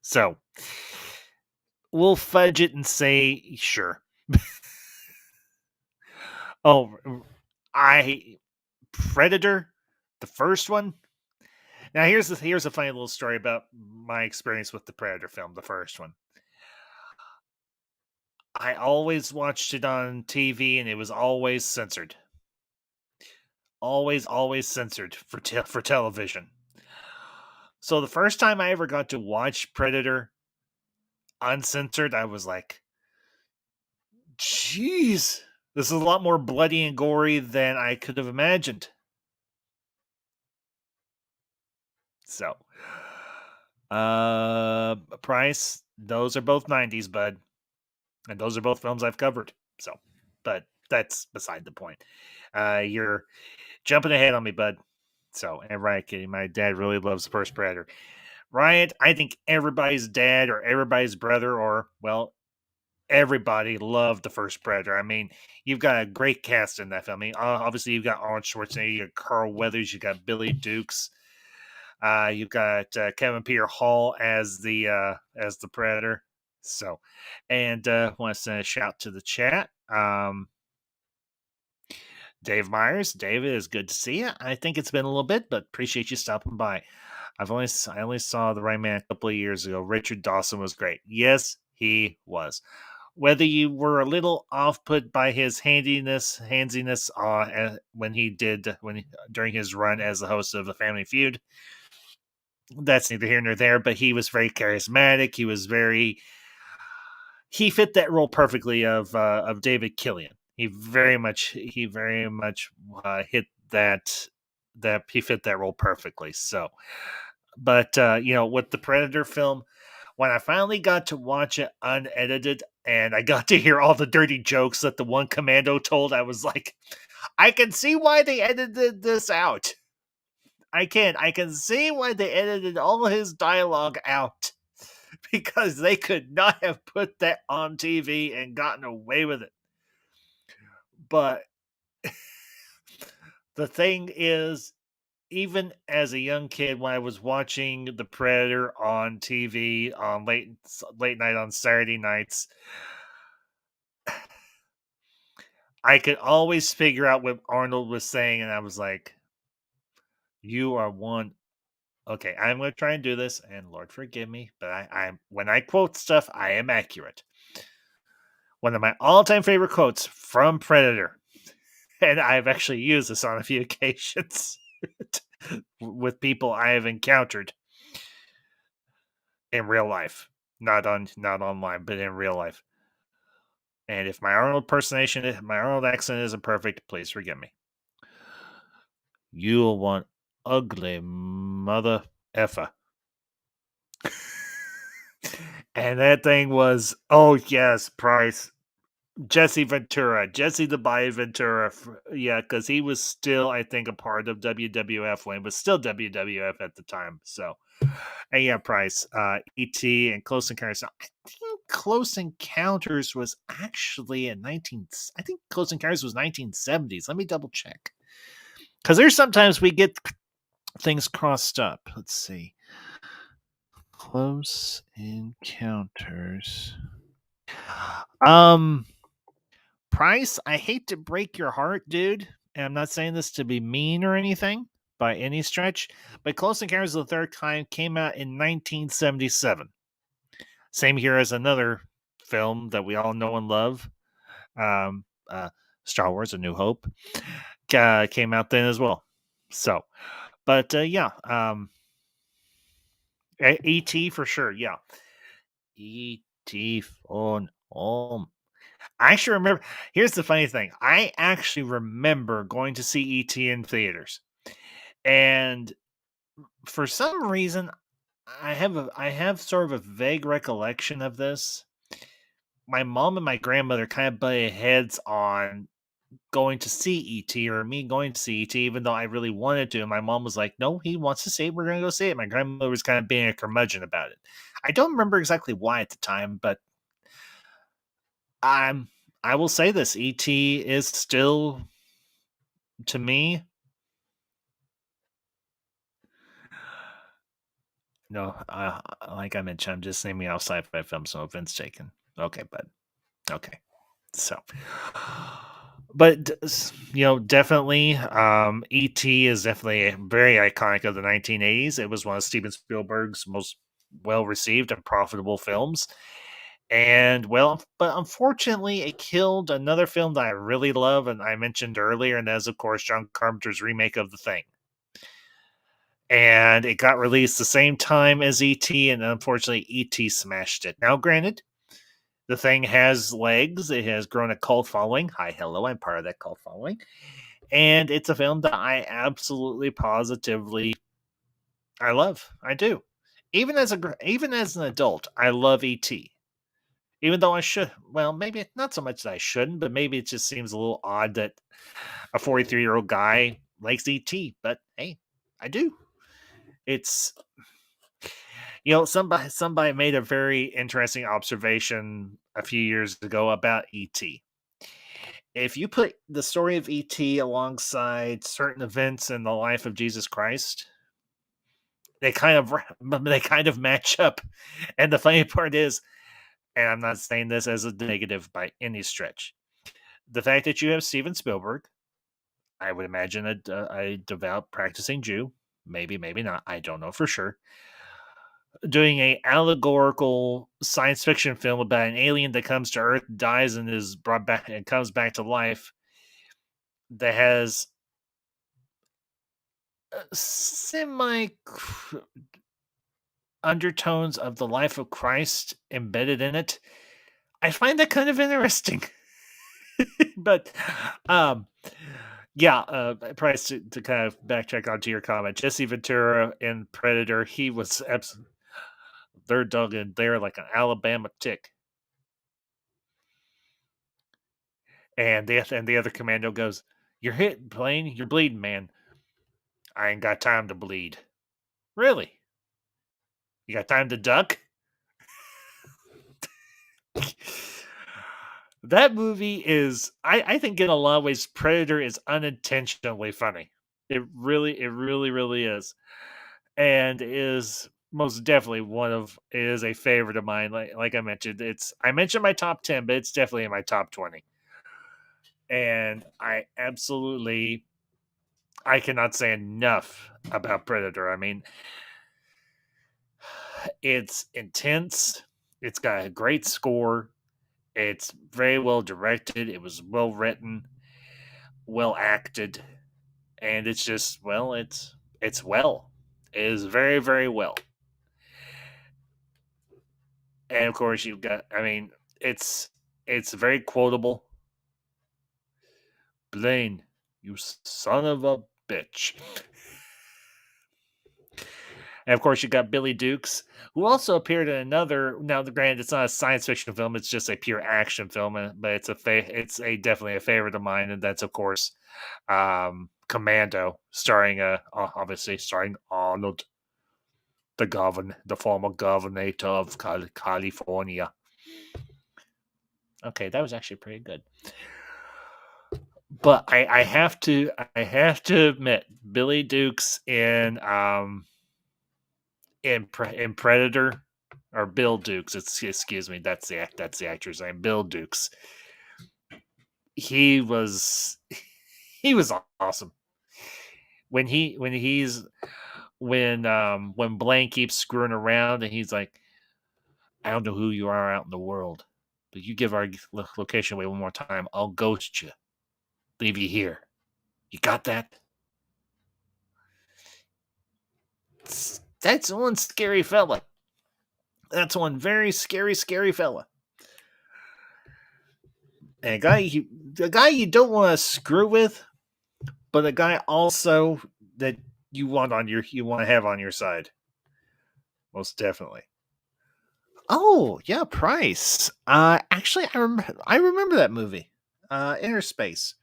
So, we'll fudge it and say sure. Oh, Predator, the first one. Now here's a funny little story about my experience with the Predator film, the first one. I always watched it on TV, and it was always censored. Always censored for television. So the first time I ever got to watch Predator uncensored, I was like, "Jeez, this is a lot more bloody and gory than I could have imagined." So, Price, those are both 90s, bud. And those are both films I've covered. So, but that's beside the point. You're jumping ahead on me, bud. So, and right, kidding. My dad really loves the first Predator. Ryan, I think everybody's dad or everybody's brother or, well, everybody loved the first Predator. I mean, you've got a great cast in that film. I mean, obviously, you've got Arnold Schwarzenegger, you got Carl Weathers, you got Billy Dukes. You've got Kevin Peter Hall as the Predator. So, and want to send a shout to the chat. Dave Myers, David, is good to see you. I think it's been a little bit, but appreciate you stopping by. I only saw The Right Man a couple of years ago. Richard Dawson was great. Yes, he was. Whether you were a little off put by his handsiness during his run as the host of The Family Feud, that's neither here nor there. But he was very charismatic. He fit that role perfectly of David Killian. He very much hit that he fit that role perfectly. So, but with the Predator film, when I finally got to watch it unedited and I got to hear all the dirty jokes that the one commando told, I was like, I can see why they edited this out. I can see why they edited all of his dialogue out. Because they could not have put that on TV and gotten away with it. But the thing is, even as a young kid, when I was watching The Predator on TV on late night on Saturday nights, I could always figure out what Arnold was saying, and I was like, "You are one." Okay, I'm going to try and do this, and Lord forgive me, but I when I quote stuff, I am accurate. One of my all-time favorite quotes from Predator, and I've actually used this on a few occasions with people I have encountered in real life, not online, but in real life. And if my Arnold accent isn't perfect, please forgive me. You'll want ugly mother effer. And that thing was, oh yes, Price. Jesse the Body Ventura. Yeah, because he was still, I think, a part of WWF when it was still WWF at the time. So, and yeah, Price, E.T. and Close Encounters. I think Close Encounters was actually I think Close Encounters was 1970s. Let me double check. Because there's sometimes we get things crossed up. Let's see. Close Encounters. Price, I hate to break your heart, dude, and I'm not saying this to be mean or anything by any stretch, but Close Encounters of the Third Kind came out in 1977. Same year as another film that we all know and love, um, Star Wars: A New Hope, came out then as well. So, but yeah, E.T. for sure. Yeah, E.T. Phone Home. I actually remember. Here's the funny thing. I actually remember going to see E.T. in theaters, and for some reason, I have sort of a vague recollection of this. My mom and my grandmother kind of butted heads on going to see E.T. or me going to see E.T., even though I really wanted to. And my mom was like, no, he wants to see it. We're going to go see it. My grandmother was kind of being a curmudgeon about it. I don't remember exactly why at the time, but I'm, I will say this: E.T. is still, to me, no, like I mentioned, I'm just naming out sci-fi films, no offense taken. Okay, but okay. So, but definitely, E.T. is definitely very iconic of the 1980s. It was one of Steven Spielberg's most well-received and profitable films. And well, but unfortunately, it killed another film that I really love, and I mentioned earlier, and that's of course John Carpenter's remake of The Thing. And it got released the same time as E.T., and unfortunately, E.T. smashed it. Now, granted, the Thing has legs. It has grown a cult following. Hi, hello, I'm part of that cult following. And it's a film that I absolutely positively I love. I do. Even as an adult, I love E.T. Even though I should, well, maybe not so much that I shouldn't, but maybe it just seems a little odd that a 43-year-old guy likes ET. But hey, I do. It's somebody made a very interesting observation a few years ago about ET. If you put the story of ET alongside certain events in the life of Jesus Christ, they kind of match up. And the funny part is, and I'm not saying this as a negative by any stretch, the fact that you have Steven Spielberg, I would imagine a devout practicing Jew, maybe not, I don't know for sure, doing a allegorical science fiction film about an alien that comes to Earth, dies, and is brought back and comes back to life, that has semi undertones of the life of Christ embedded in it. I find that kind of interesting. But yeah, Price, to kind of backtrack onto your comment, Jesse Ventura in Predator, he was they're dug in there like an Alabama tick. And the other commando goes, "You're hit, plane. You're bleeding, man." "I ain't got time to bleed." "Really? You got time to duck?" That movie is, I think in a lot of ways, Predator is unintentionally funny. It really is. And is most definitely it is a favorite of mine. Like I mentioned, I mentioned my top 10, but it's definitely in my top 20. And I cannot say enough about Predator. I mean, it's intense. It's got a great score. It's very well directed. It was well written, well acted, and it's just, well, it's well. It is very, very well. And of course, you've got. I mean, it's very quotable. "Blaine, you son of a bitch." And of course, you got Billy Dukes, who also appeared in another. Now, granted, it's not a science fiction film; it's just a pure action film. But it's a definitely a favorite of mine, and that's of course Commando, starring obviously starring Arnold, the former governor of California. Okay, that was actually pretty good. But I have to admit, Billy Dukes in Predator, or Bill Dukes. Excuse me, that's the actor's name, Bill Dukes. He was He was awesome when Blaine keeps screwing around and he's like, I don't know who you are out in the world, but you give our location away one more time, I'll ghost you, leave you here. You got that? That's one scary fella. That's one very scary, scary fella. And a guy you don't want to screw with, but a guy also that you want to have on your side. Most definitely. Oh yeah, Price. Actually, I remember that movie. Inner Space.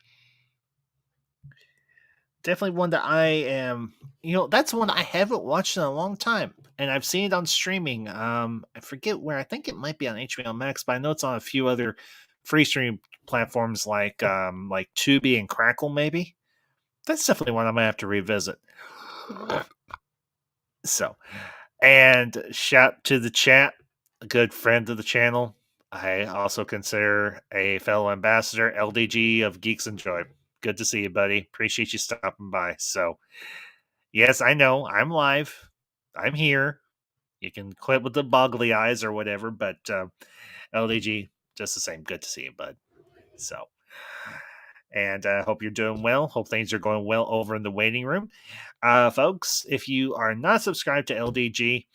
Definitely one that I am. That's one I haven't watched in a long time, and I've seen it on streaming. I forget where. I think it might be on HBO Max, but I know it's on a few other free stream platforms like Tubi and Crackle. Maybe that's definitely one I might have to revisit. So, and shout to the chat, a good friend of the channel. I also consider a fellow ambassador, LDG of Geeks and Joy. Good to see you, buddy. Appreciate you stopping by. So, yes, I know I'm live. I'm here. You can quit with the boggly eyes or whatever, but LDG, just the same. Good to see you, bud. So, and I hope you're doing well. Hope things are going well over in the waiting room. Folks, if you are not subscribed to LDG,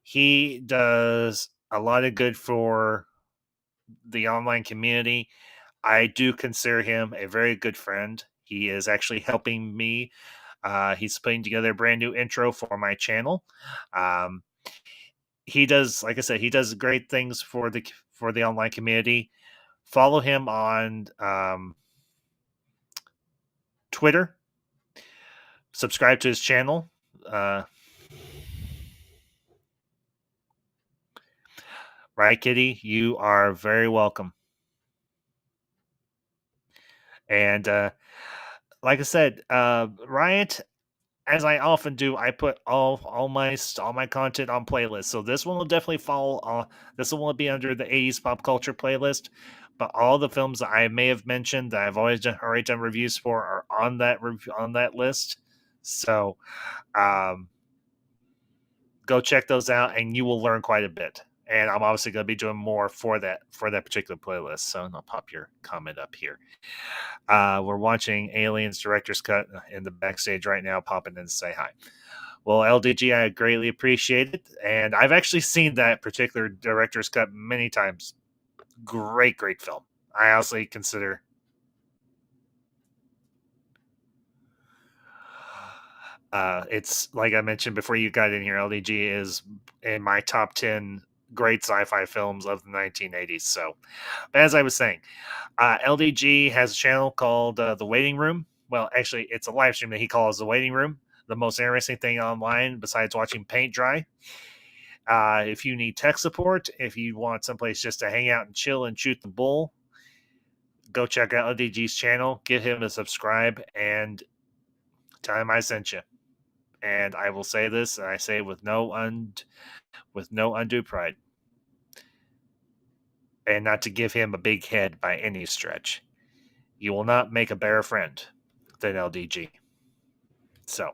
he does a lot of good for the online community. I do consider him a very good friend. He is actually helping me. He's putting together a brand new intro for my channel. He does, like I said, he does great things for the online community. Follow him on Twitter. Subscribe to his channel. Right, Kitty? You are very welcome. And like I said, Riot, as I often do, I put all my content on playlists. So this one will definitely fall. This one will be under the 80s pop culture playlist. But all the films that I may have mentioned that I've already done reviews for are on that list. So go check those out, and you will learn quite a bit. And I'm obviously going to be doing more for that particular playlist. So I'll pop your comment up here. We're watching Aliens Director's Cut in the backstage right now. Popping in to say hi. Well, LDG, I greatly appreciate it. And I've actually seen that particular Director's Cut many times. Great film. I honestly consider. It's like I mentioned before you got in here, LDG is in my top 10 great sci-fi films of the 1980s. So, as I was saying, LDG has a channel called The Waiting Room. Well, actually, it's a live stream that he calls The Waiting Room. The most interesting thing online besides watching paint dry. If you need tech support, if you want someplace just to hang out and chill and shoot the bull, go check out LDG's channel. Give him a subscribe and tell him I sent you. And I will say this, and I say with no undue pride, and not to give him a big head by any stretch. You will not make a better friend than LDG. So,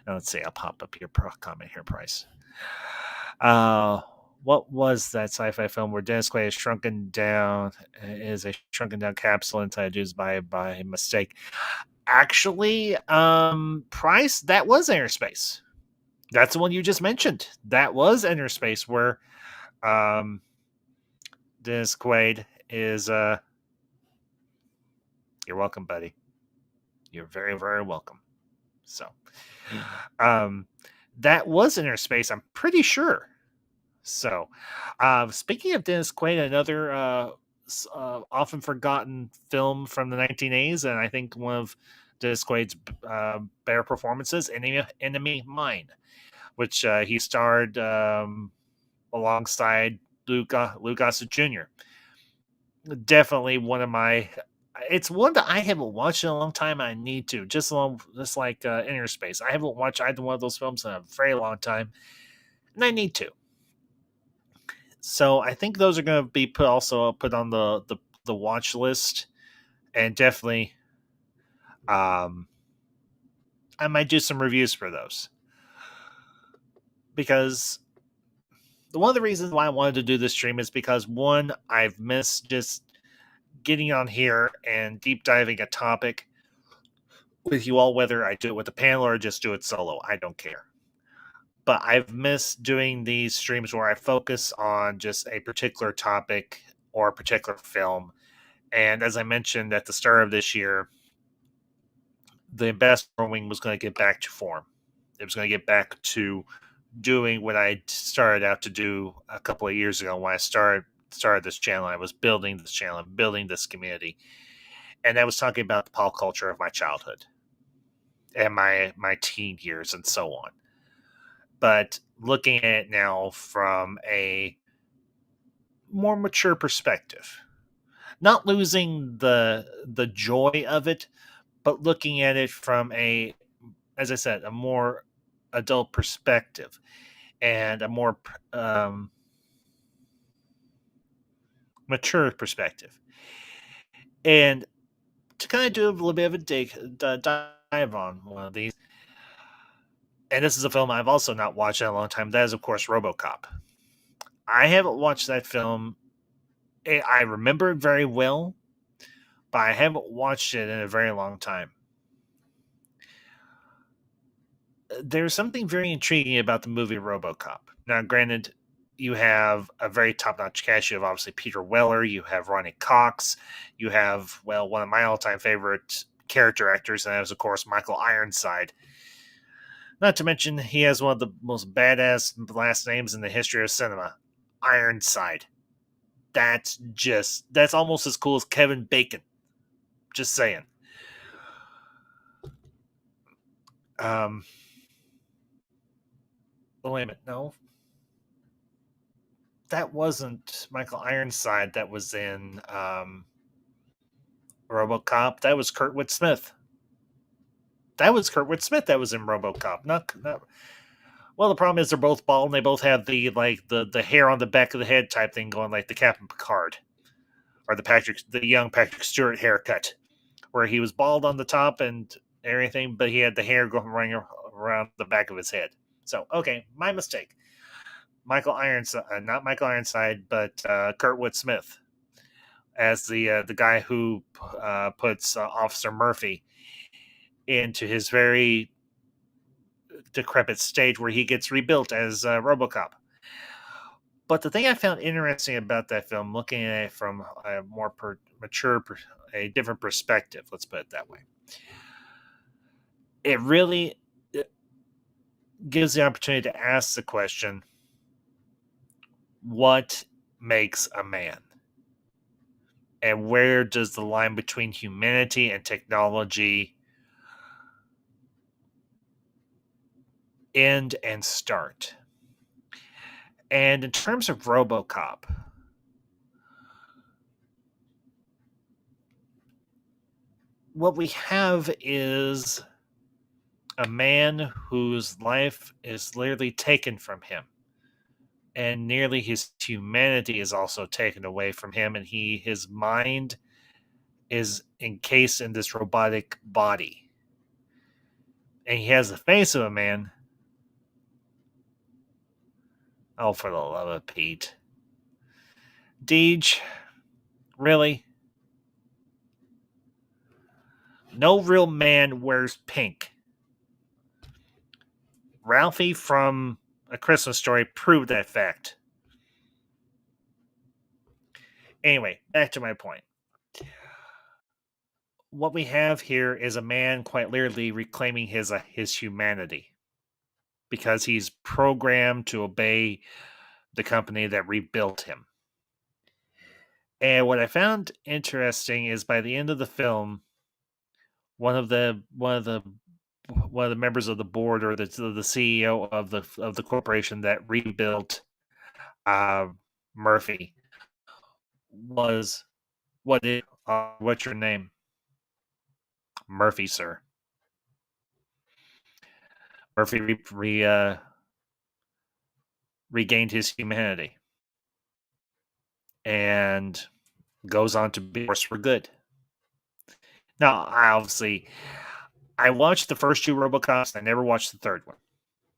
let's see. I'll pop up your comment here, Price. What was that sci-fi film where Dennis Quaid is shrunken down capsule inside used by mistake? Actually, Price, that was Inner Space. That's the one you just mentioned. That was Inner Space, where Dennis Quaid is. You're welcome, buddy. You're very, very welcome. So, that was Inner Space. I'm pretty sure. So, speaking of Dennis Quaid, another often forgotten film from the 1980s, and I think one of Dennis Quaid's better performances, Enemy Mine, which he starred alongside Lou Gossett Jr. Definitely one of my. It's one that I haven't watched in a long time. I need to, just like Inner Space. I haven't watched either one of those films in a very long time, and I need to. So I think those are going to be put on the watch list, and definitely Um, I might do some reviews for those because one of the reasons why I wanted to do this stream is because one, I've missed just getting on here and deep diving a topic with you all, whether I do it with a panel or just do it solo. I don't care. But I've missed doing these streams where I focus on just a particular topic or a particular film. And as I mentioned at the start of this year, the Ambassador Wing was going to get back to form. It was going to get back to doing what I started out to do a couple of years ago when I started this channel. I was building this channel, building this community, and I was talking about the pop culture of my childhood and my teen years and so on. But looking at it now from a more mature perspective, not losing the joy of it, but looking at it from a, as I said, a more adult perspective and a more mature perspective. And to kind of do a little bit of a dive on one of these, and this is a film I've also not watched in a long time. That is, of course, Robocop. I haven't watched that film. I remember it very well, but I haven't watched it in a very long time. There's something very intriguing about the movie Robocop. Now, granted, you have a very top-notch cast. You have obviously Peter Weller. You have Ronnie Cox. You have, well, one of my all-time favorite character actors, and that is, of course, Michael Ironside. Not to mention, he has one of the most badass last names in the history of cinema, Ironside. That's almost as cool as Kevin Bacon. Just saying. Oh, wait a minute, no. That wasn't Michael Ironside that was in RoboCop. That was Kurtwood Smith. That was Kurtwood Smith that was in RoboCop. Not. Well, the problem is they're both bald and they both have the hair on the back of the head type thing going like the Captain Picard, or the young Patrick Stewart haircut, where he was bald on the top and everything, but he had the hair going running around the back of his head. So, okay, my mistake. Michael Ironside, not Michael Ironside, but Kurtwood Smith as the guy who puts Officer Murphy into his very decrepit stage where he gets rebuilt as RoboCop. But the thing I found interesting about that film, looking at it from a more a different perspective, let's put it that way, it really gives the opportunity to ask the question, what makes a man? And where does the line between humanity and technology end and start? And in terms of RoboCop, what we have is a man whose life is literally taken from him, and nearly his humanity is also taken away from him, and his mind is encased in this robotic body, and he has the face of a man. Oh, for the love of Pete. Deej, really? No real man wears pink. Ralphie from A Christmas Story proved that fact. Anyway, back to my point. What we have here is a man quite literally reclaiming his humanity, because he's programmed to obey the company that rebuilt him. And what I found interesting is by the end of the film, one of the members of the board, or the CEO of the corporation that rebuilt Murphy, was what's your name? Murphy, sir. Murphy regained his humanity and goes on to be a force for good. Now, I watched the first two Robocops. I never watched the third one.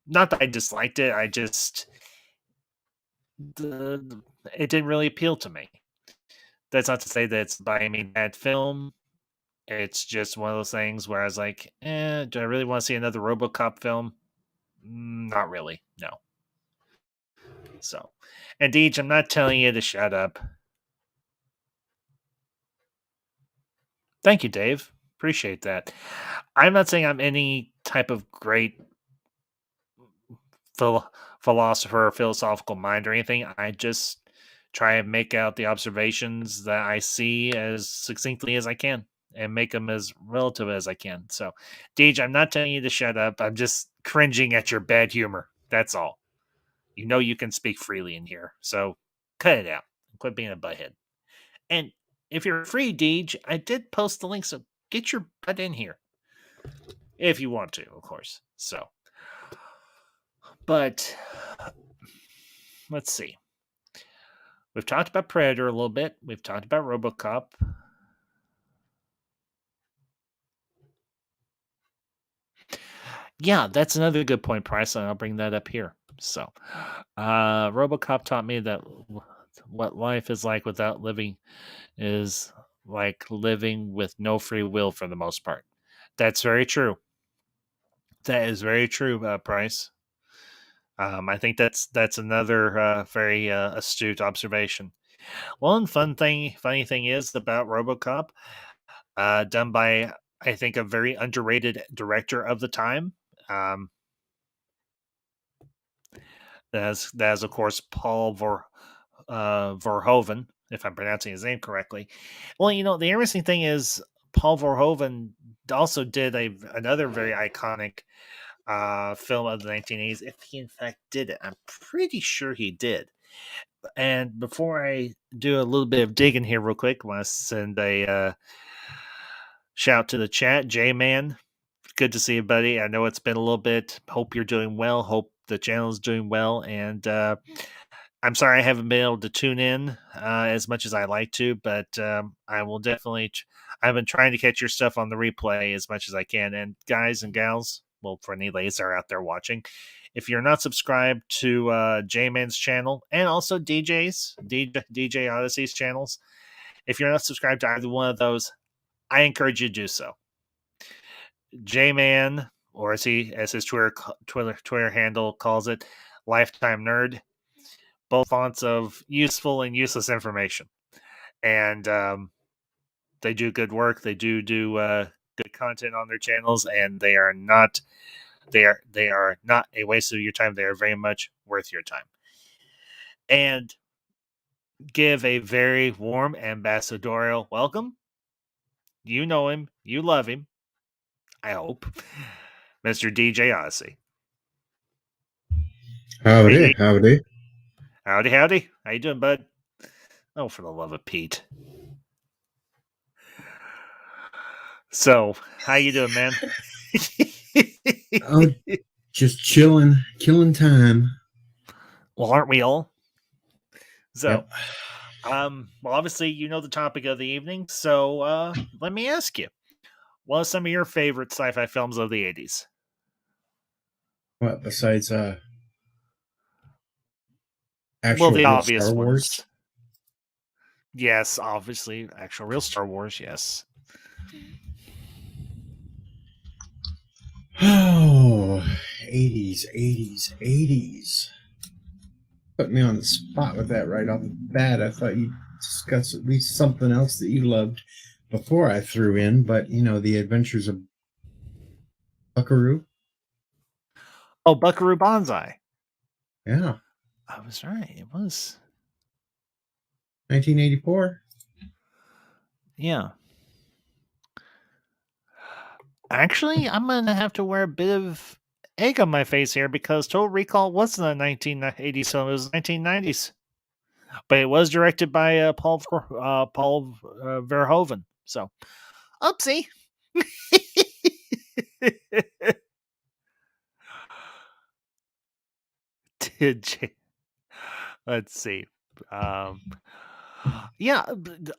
Not that I disliked it. I just it didn't really appeal to me. That's not to say that it's by any bad film. It's just one of those things where I was like, do I really want to see another Robocop film? Not really. No. So, and Deej, I'm not telling you to shut up. Thank you, Dave. Appreciate that. I'm not saying I'm any type of great philosopher or philosophical mind or anything. I just try and make out the observations that I see as succinctly as I can and make them as relative as I can. So, Deej, I'm not telling you to shut up. I'm just cringing at your bad humor. That's all. You know you can speak freely in here. So, cut it out. Quit being a butthead. And if you're free, Deej, I did post the link, so get your butt in here. If you want to, of course. So, but let's see. We've talked about Predator a little bit. We've talked about Robocop. Yeah, that's another good point, Price, and I'll bring that up here. So, Robocop taught me that what life is like without living is like living with no free will for the most part. That's very true. That is very true, Price. I think that's another very astute observation. One funny thing is about RoboCop, done by I think a very underrated director of the time. Um, that's of course Paul Verhoeven, if I'm pronouncing his name correctly. Well, the interesting thing is Paul Verhoeven also did another very iconic film of the 1980s. If he in fact did it, I'm pretty sure he did. And before I do a little bit of digging here, real quick, I want to send a shout to the chat, J Man. Good to see you, buddy. I know it's been a little bit. Hope you're doing well. Hope the channel is doing well. And I'm sorry I haven't been able to tune in as much as I like to, but I will definitely. I've been trying to catch your stuff on the replay as much as I can. And guys and gals, well, for any ladies that are out there watching, if you're not subscribed to J-Man's channel and also DJ Odyssey's channels, if you're not subscribed to either one of those, I encourage you to do so. J-Man, or as his Twitter handle calls it, Lifetime Nerd, both fonts of useful and useless information. And they do good work. They do good content on their channels, and they are not a waste of your time. They are very much worth your time. And give a very warm ambassadorial welcome. You know him. You love him. I hope. Mr. DJ Odyssey. Howdy, Hey, howdy. howdy. How you doing, bud? Oh, for the love of Pete. So, how you doing, man? Oh, just chilling, killing time. Well, aren't we all? So, Yep. well, obviously, you know the topic of the evening. So, let me ask you, what are some of your favorite sci-fi films of the 80s? What besides Well, actual the real obvious Star Wars? ones. Yes, obviously, actual real Star Wars, yes. Oh, 80s. Put me on the spot with that right off the bat. I thought you'd discuss at least something else that you loved before I threw in, but the Adventures of Buckaroo. Oh, Buckaroo Bonsai. Yeah. I was right. It was. 1984. Yeah. Actually, I'm going to have to wear a bit of egg on my face here because Total Recall wasn't a 1980s film. It was 1990s. But it was directed by Paul Verhoeven. So, oopsie. Let's see. Um, Yeah,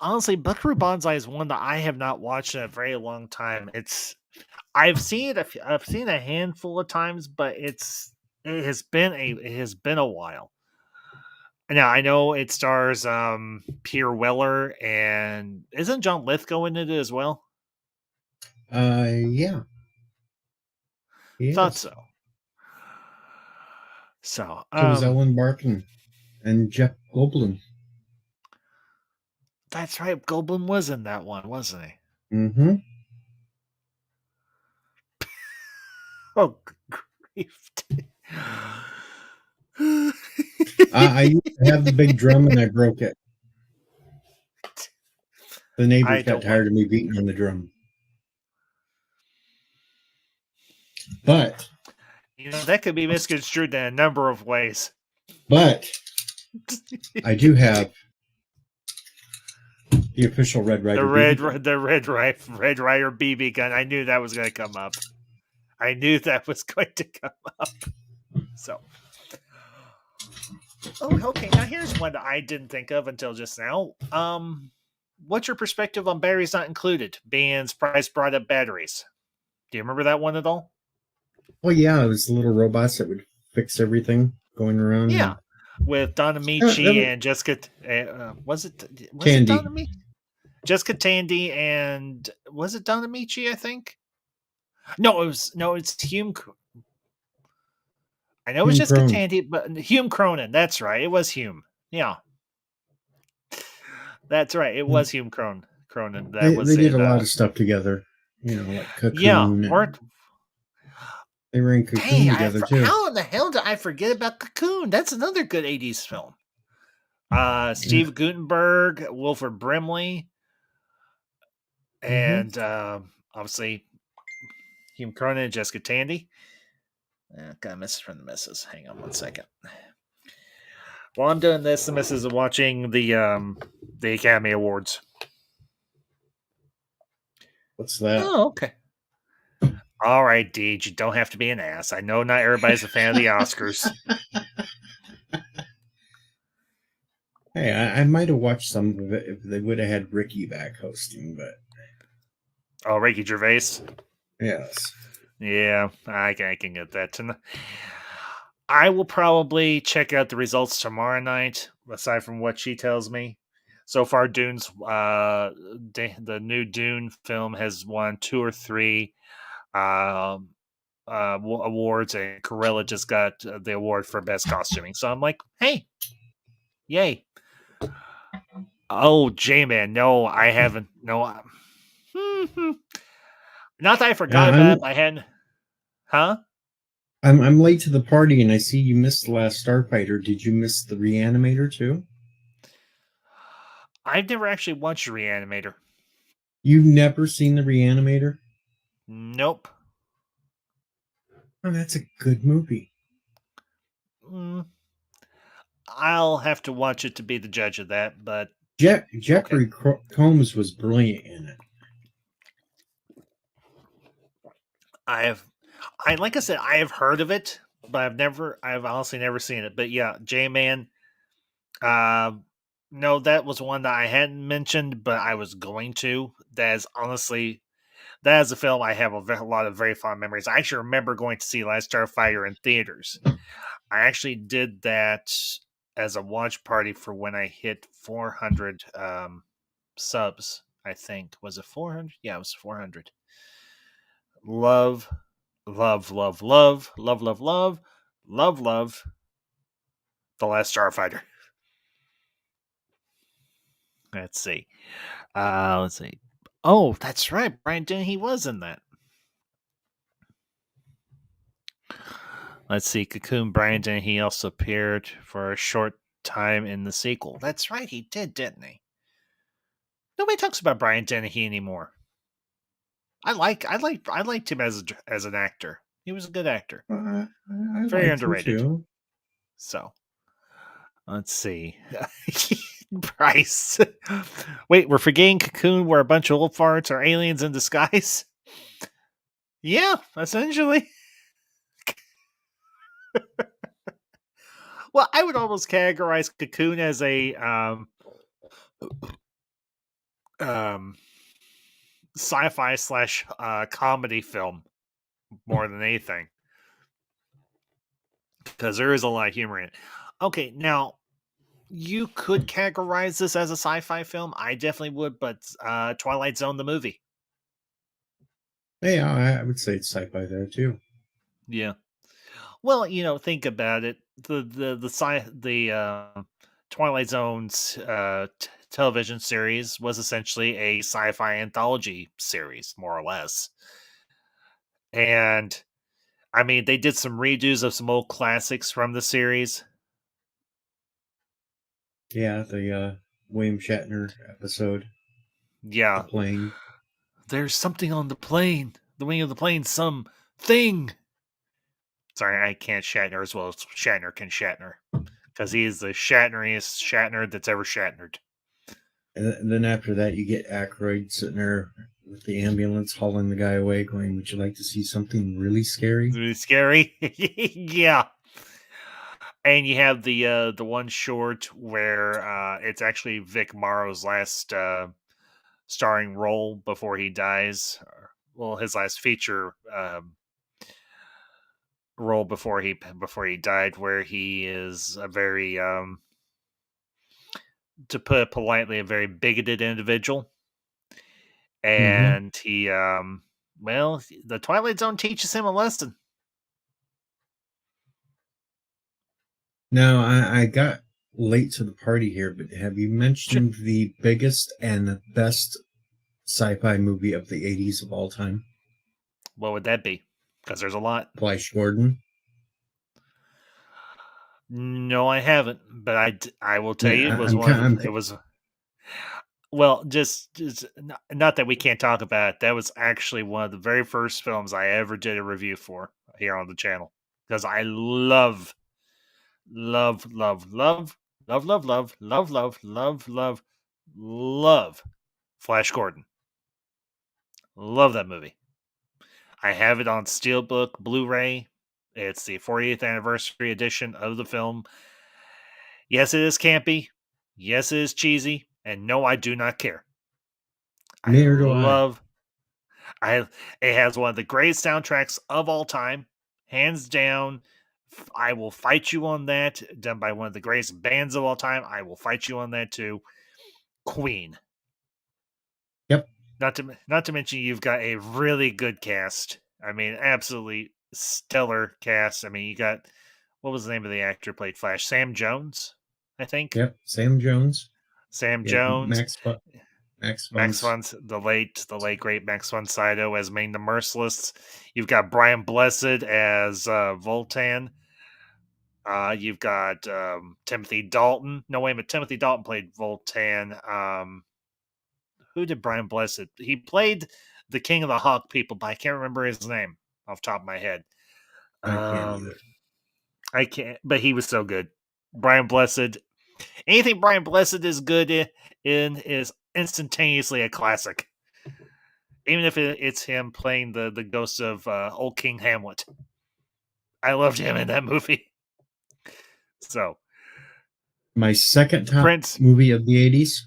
honestly, Buckaroo Bonsai is one that I have not watched in a very long time. I've seen it. I've seen it a handful of times, but it has been a while. Now I know it stars Pierre Weller, and isn't John Lithgow in it as well? Yeah, he Thought is. so. So, So was Ellen Barkin and Jeff Goldblum. that's right. Goldblum was in that one, wasn't he? Mm-hmm. Oh, grief. I used to have the big drum and I broke it. The neighbors I got don't want. tired of me beating on the drum. But That could be misconstrued in a number of ways. I do have the official Red Ryder BB gun. The Red Rider BB gun. I knew that was going to come up. I knew that was going to come up. So, okay. Now here's one that I didn't think of until just now. What's your perspective on batteries not included? Bands price brought up batteries. Do you remember that one at all? Well, yeah, it was the little robots that would fix everything going around. Yeah, with Don Amici and Jessica. Was it Tandy. Don Amici? Jessica Tandy and was it Don Amici? I think. It's Hume. I know it was Jessica Cronin. Tandy, but Hume Cronin. That's right. It was Hume. Yeah, that's right. It was Hume Cronin. They did a lot of stuff together. Like Cocoon. Yeah, they were in Cocoon together too. How in the hell did I forget about Cocoon? That's another good 80s film. Steve Guttenberg, Wilford Brimley, and obviously Hume Cronin and Jessica Tandy. Got a message from the missus. Hang on 1 second. While I'm doing this, the missus is watching the Academy Awards. What's that? Oh, okay. All right, Deej, you don't have to be an ass. I know not everybody's a fan of the Oscars. Hey, I might have watched some of it if they would have had Ricky back hosting, but... Oh, Ricky Gervais? Yes. Yeah, I can get that tonight. I will probably check out the results tomorrow night, aside from what she tells me. So far, Dune's the new Dune film has won 2 or 3 awards, and Corella just got the award for best costuming. So I'm like, hey, yay! Oh, J-Man, no, I haven't. No, not that I forgot about it. I hadn't. Huh? I'm late to the party, and I see you missed the last Starfighter. Did you miss the Reanimator too? I've never actually watched Reanimator. You've never seen the Reanimator? Nope. Oh, that's a good movie. I'll have to watch it to be the judge of that, but Jeffrey Combs was brilliant in it. Like I said, I have heard of it, but I've honestly never seen it. But yeah, J-Man, no, that was one that I hadn't mentioned, but I was going to. That is a film I have a lot of very fond memories. I actually remember going to see Last Starfighter in theaters. I actually did that as a watch party for when I hit 400 subs, I think. Was it 400? Yeah, it was 400. Love The Last Starfighter. Let's see. Oh, that's right. Brian Dennehy was in that. Let's see. Cocoon, Brian Dennehy also appeared for a short time in the sequel. That's right. He did, didn't he? Nobody talks about Brian Dennehy anymore. I liked him as an actor. He was a good actor. Very underrated. Too. So, let's see. Bryce. Wait, we're forgetting Cocoon where a bunch of old farts are aliens in disguise? Yeah, essentially. Well, I would almost categorize Cocoon as a um, sci-fi slash comedy film more than anything, because there is a lot of humor in it. Okay, now you could categorize this as a sci-fi film. I definitely would, but Twilight Zone the movie. Yeah, I would say it's sci-fi there too. Yeah. Well, think about it. The Twilight Zone's television series was essentially a sci-fi anthology series, more or less. And I mean, they did some redos of some old classics from the series. Yeah, the William Shatner episode, the Yeah, plane. there's something on the plane, the wing of the plane, some thing. Sorry, I can't Shatner as well as Shatner can Shatner because he is the Shatneriest Shatner that's ever Shatnered. And then after that, you get Aykroyd sitting there with the ambulance hauling the guy away, going, "Would you like to see something really scary?" Really scary. Yeah. And you have the one short where it's actually Vic Morrow's last starring role before he dies. Well, his last feature role before he died, where he is a very to put it politely, a very bigoted individual, Hmm. and he well, the Twilight Zone teaches him a lesson. Now, I got late to the party here, but have you mentioned the biggest and the best sci-fi movie of the 80s of all time? What would that be? Because there's a lot. Flash Gordon. No, I haven't, but I will tell you, Yeah, it was I'm one kind. of the, it was well, just not that we can't talk about it. That was actually one of the very first films I ever did a review for here on the channel because I love, love, love, love, love, love, love, love, love, love, love Flash Gordon. Love that movie. I have it on Steelbook Blu-ray. It's the 40th anniversary edition of the film. Yes, it is campy. Yes, it is cheesy. And no, I do not care. I Neither do I. love I it has one of the greatest soundtracks of all time, hands down. I will fight you on that. Done by one of the greatest bands of all time. I will fight you on that too. Queen. Yep, Not to mention you've got a really good cast. I mean, absolutely stellar cast. I mean, you got what was the name of the actor who played Flash? Sam Jones, I think. yep. Sam Jones. Sam You have Jones, Max Max Fun's. von the late great Max von Sydow as Maine the Merciless. You've got Brian Blessed as Voltan. You've got Timothy Dalton. No, wait a minute. Timothy Dalton played Voltan. Who did Brian Blessed? He played the King of the Hawk people, but I can't remember his name off the top of my head. I can't Um, either. I can't, but he was so good. Brian Blessed. Anything Brian Blessed is good in is instantaneously a classic. Even if it's him playing the ghost of old King Hamlet. I loved him in that movie. So My second top Prince. movie of the 80s.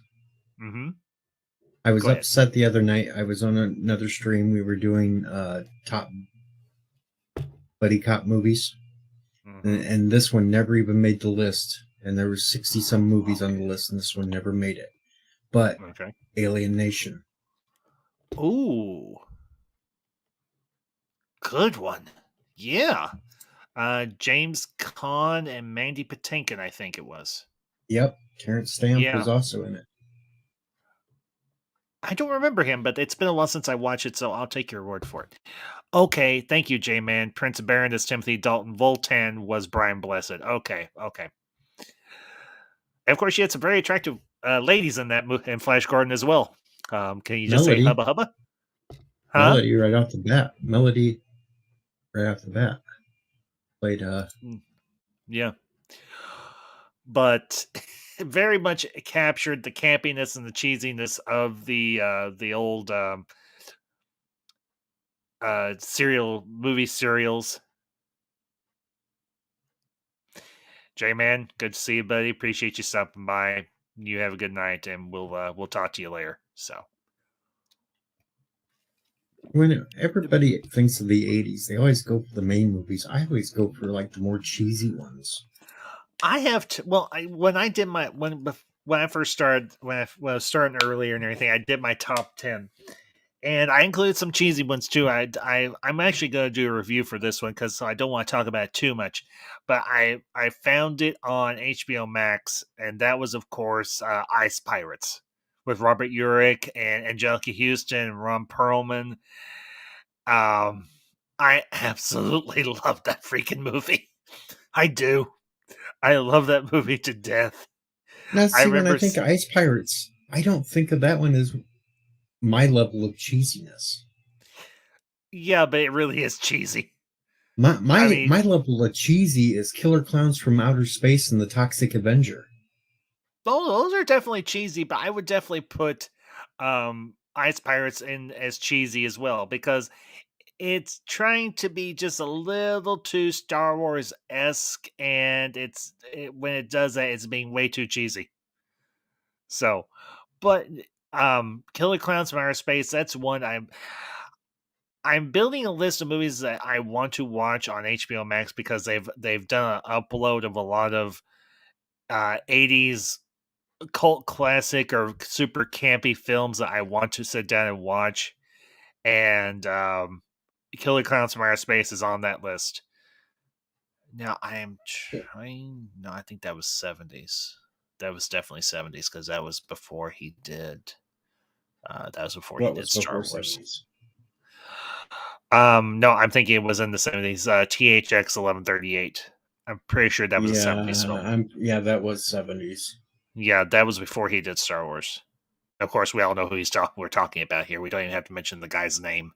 Mm-hmm. I was Go ahead. upset the other night. I was on another stream. We were doing top buddy cop movies, Mm-hmm. and this one never even made the list. And there were 60 some movies on the list, and this one never made it. But Okay. Alien Nation. Ooh, good one. Yeah. James Caan and Mandy Patinkin, I think it was. Yep, Terrence Stamp Yeah. was also in it. I don't remember him, but it's been a while since I watched it, so I'll take your word for it. Okay, thank you, J-Man. Prince Baron is Timothy Dalton. Voltan was Brian Blessed. Okay. And of course, you had some very attractive ladies in in Flash Gordon as well. Can you just say Melody, hubba hubba? Huh? Melody, right off the bat. Melody, right off the bat, played. Yeah. But very much captured the campiness and the cheesiness of the old serials. J Man, good to see you, buddy. Appreciate you stopping by. You have a good night, and we'll talk to you later. So When everybody thinks of the 80s, they always go for the main movies. I always go for like the more cheesy ones. I have to. Well, when I did my when I first started when I was starting earlier and everything, I did my top 10. And I included some cheesy ones too. I'm actually going to do a review for this one because I don't want to talk about it too much. But I found it on HBO Max, and that was of course Ice Pirates with Robert Urich and Angelica Houston and Ron Perlman. I absolutely love that freaking movie. I do. I love that movie to death. Now, I see, when I remember. think of Ice Pirates, I don't think of that one as my level of cheesiness. Yeah, but it really is cheesy. My I my mean, my level of cheesy is Killer Clowns from Outer Space and the Toxic Avenger. those are definitely cheesy, but I would definitely put Ice Pirates in as cheesy as well because it's trying to be just a little too Star Wars esque, and when it does that, it's being way too cheesy. So, but Killer Clowns from Outer Space, that's one I'm building a list of movies that I want to watch on HBO Max because they've done an upload of a lot of 80's cult classic or super campy films that I want to sit down and watch. And Killer Clowns from Outer Space is on that list. Now I am trying. No, I think that was 70's. That was definitely 70's because that was before he did. That was before he What did was before Star Wars. 70s? No, I'm thinking it was in the 70's. THX 1138. I'm pretty sure that was a 70's film. Yeah, that was 70s. Yeah, that was before he did Star Wars. Of course, we all know who we're talking about here. We don't even have to mention the guy's name.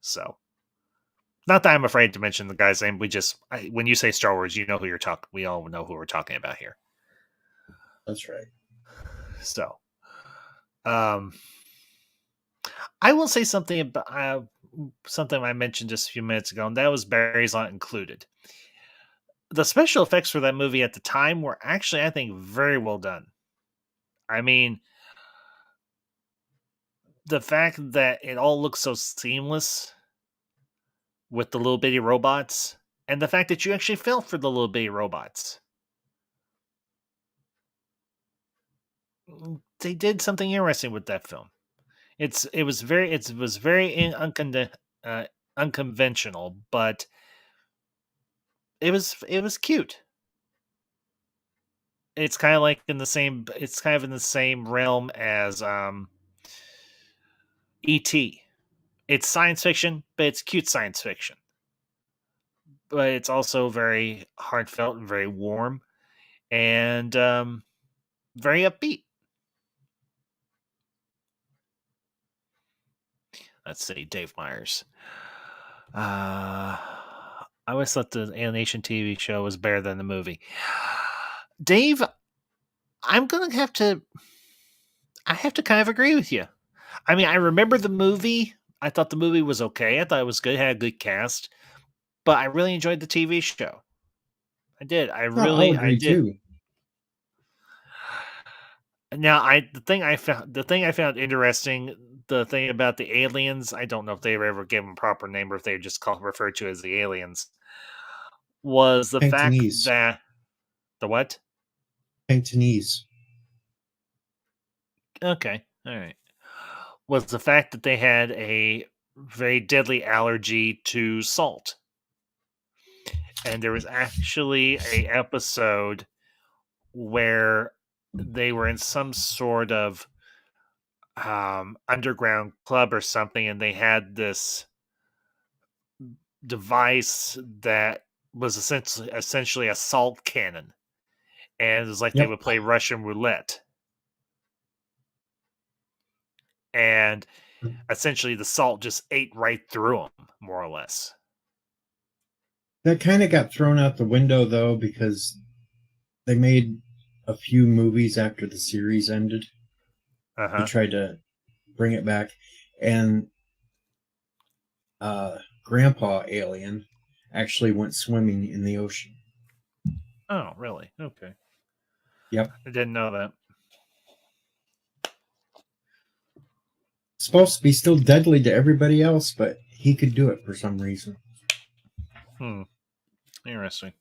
So, not that I'm afraid to mention the guy's name. When you say Star Wars, you know who you're talking. We all know who we're talking about here. That's right. So, um, I will say something about something I mentioned just a few minutes ago, and that was Barry's Not Included. The special effects for that movie at the time were actually, I think, very well done. I mean, the fact that it all looks so seamless with the little bitty robots, and the fact that you actually felt for the little bitty robots. They did something interesting with that film. It was very unconventional, but it was cute. It's kind of like in the same. It's kind of in the same realm as E.T. It's science fiction, but it's cute science fiction. But it's also very heartfelt and very warm and very upbeat. Let's see, Dave Myers. I always thought the animation TV show was better than the movie. Dave, I'm gonna have to. I have to kind of agree with you. I mean, I remember the movie. I thought the movie was okay. I thought it was good. It had a good cast, but I really enjoyed the TV show. I did. I'll I agree did. too. Now, the thing I found interesting, the thing about the aliens. I don't know if they ever gave them a proper name or if they just referred to as the aliens. Was the fact Cantonese. that the what? Cantonese. Okay, all right. Was the fact that they had a very deadly allergy to salt, and there was actually a episode where they were in some sort of underground club or something, and they had this device that was essentially a salt cannon, and it was like they Yep. would play Russian roulette, and essentially the salt just ate right through them, more or less. That kind of got thrown out the window though because they made a few movies after the series ended. Uh They huh. tried to bring it back, and Grandpa Alien actually went swimming in the ocean. Oh, really? Okay. Yep. I didn't know that. supposed to be still deadly to everybody else, but he could do it for some reason. Interesting.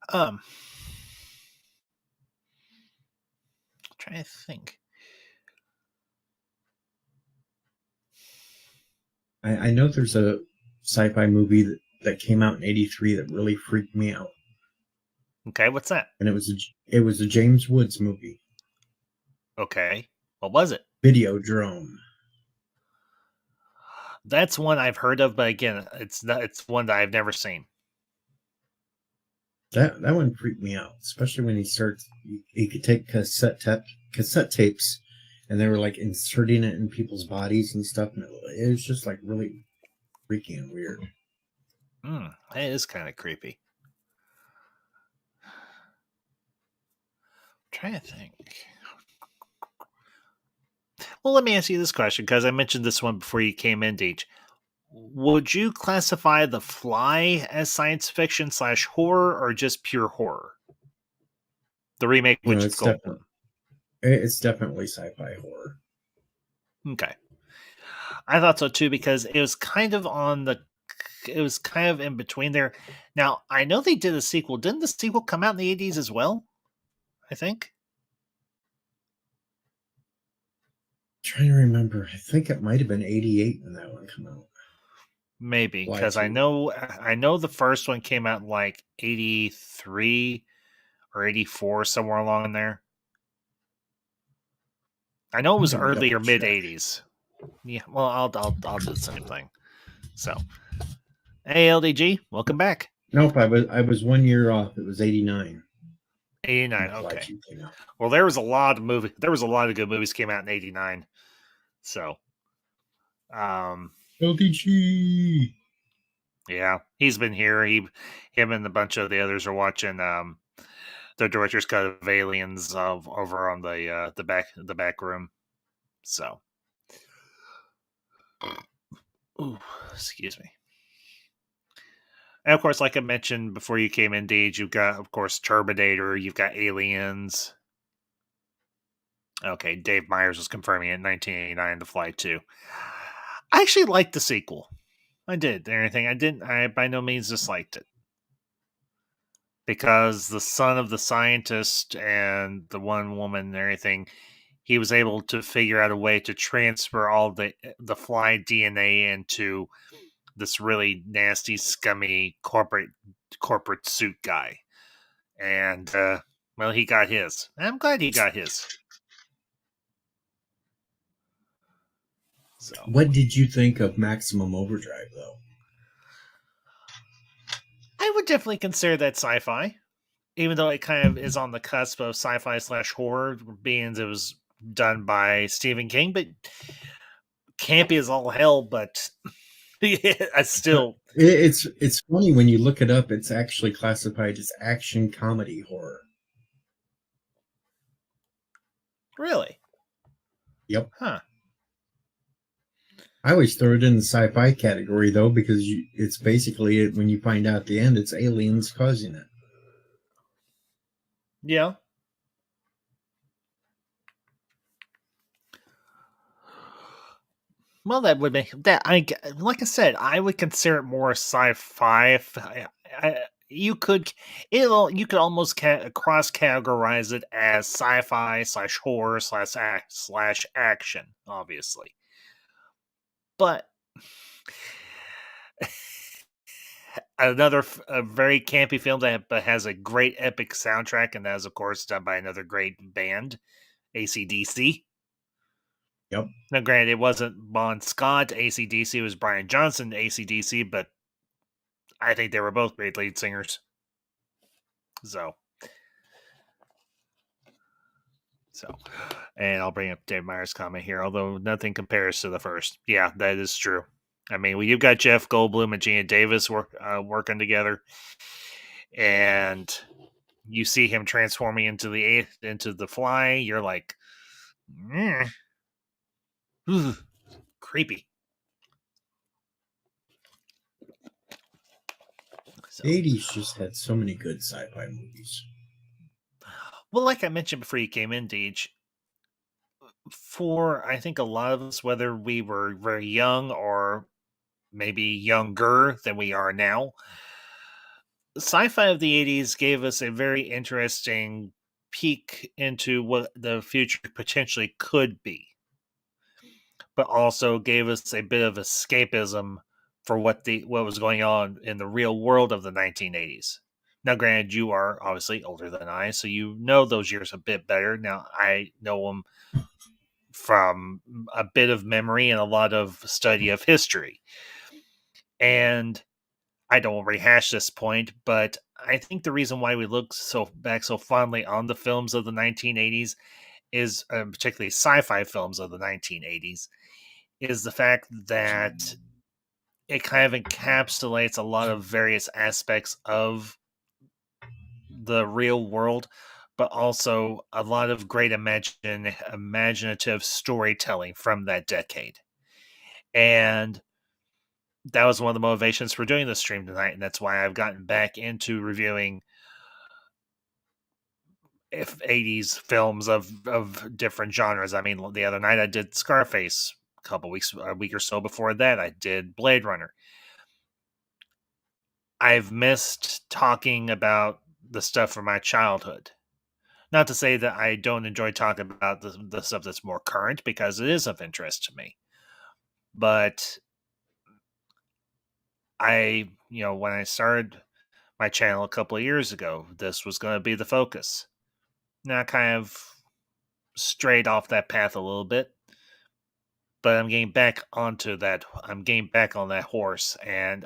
Trying to think. I know there's a sci-fi movie that came out in '83 that really freaked me out. Okay, what's that? And it was a James Woods movie. Okay, what was it? Videodrome. That's one I've heard of, but again, it's one that I've never seen. That one freaked me out, especially when he could take cassette tapes, and they were like inserting it in people's bodies and stuff, and it was just like really freaky and weird. It is kind of creepy. I'm trying to think. Well, let me ask you this question, because I mentioned this one before you came in, Deej. Would you classify The Fly as science fiction / horror, or just pure horror? The remake, which is Goldblum. It's definitely sci-fi horror. Okay, I thought so too, because it was kind of in between there. Now, I know they did a sequel. Didn't the sequel come out in the 80s as well? I think. I'm trying to remember. I think it might have been '88 when that one came out. Maybe, because I know the first one came out in like '83 or '84, somewhere along in there. I know it was early or mid '80s. Yeah, well, I'll do the same thing. So, hey, LDG, welcome back. Nope, I was 1 year off. It was '89. '89, okay. Well, there was a lot of good movies came out in '89. So, LDG. Yeah, he's been here. Him and a bunch of the others are watching the director's cut of Aliens over on the back room. So, ooh, excuse me. And of course, like I mentioned before you came in, Deej, you've got, of course, Terminator. You've got Aliens. Okay, Dave Myers was confirming it in 1989, The Fly 2. I actually liked the sequel. I did. I by no means disliked it. Because the son of the scientist and the one woman and everything, he was able to figure out a way to transfer all the fly DNA into this really nasty, scummy corporate suit guy. And, well, he got his. I'm glad he got his. So, what did you think of Maximum Overdrive, though? I would definitely consider that sci-fi, even though it kind of is on the cusp of sci-fi / horror, being it was done by Stephen King, but campy as all hell. But I still, it's funny when you look it up. It's actually classified as action comedy horror. Really? Yep. Huh. I always throw it in the sci-fi category, though, because it's basically, when you find out at the end, it's aliens causing it. Yeah. Well, that would make that. Like I said, I would consider it more sci-fi. You could almost cross categorize it as sci-fi / horror / action, obviously. But a very campy film that has a great epic soundtrack, and that is, of course, done by another great band, AC/DC. Yep. Now, granted, it wasn't Bon Scott, AC/DC, it was Brian Johnson, AC/DC, but I think they were both great lead singers. So, and I'll bring up Dave Meyer's comment here, although nothing compares to the first. Yeah, that is true. I mean, you've got Jeff Goldblum and Gina Davis working together, and you see him transforming into the fly. You're like, creepy. So, the 80s just had so many good sci-fi movies. Well, like I mentioned before you came in, Deej, for I think a lot of us, whether we were very young or maybe younger than we are now, sci-fi of the 80's gave us a very interesting peek into what the future potentially could be, but also gave us a bit of escapism for what was going on in the real world of the 1980's. Now, granted, you are obviously older than I, so you know those years a bit better. Now, I know them from a bit of memory and a lot of study of history. And I don't rehash this point, but I think the reason why we look so fondly on the films of the 1980's is particularly sci-fi films of the 1980's is the fact that it kind of encapsulates a lot of various aspects of the real world, but also a lot of great imaginative storytelling from that decade. And that was one of the motivations for doing this stream tonight, and that's why I've gotten back into reviewing if 80's films of different genres. I mean, the other night I did Scarface. A week or so before that, I did Blade Runner. I've missed talking about the stuff from my childhood. Not to say that I don't enjoy talking about the stuff that's more current, because it is of interest to me. But when I started my channel a couple of years ago, this was going to be the focus. Now I kind of strayed off that path a little bit, but I'm getting back onto that. I'm getting back on that horse, and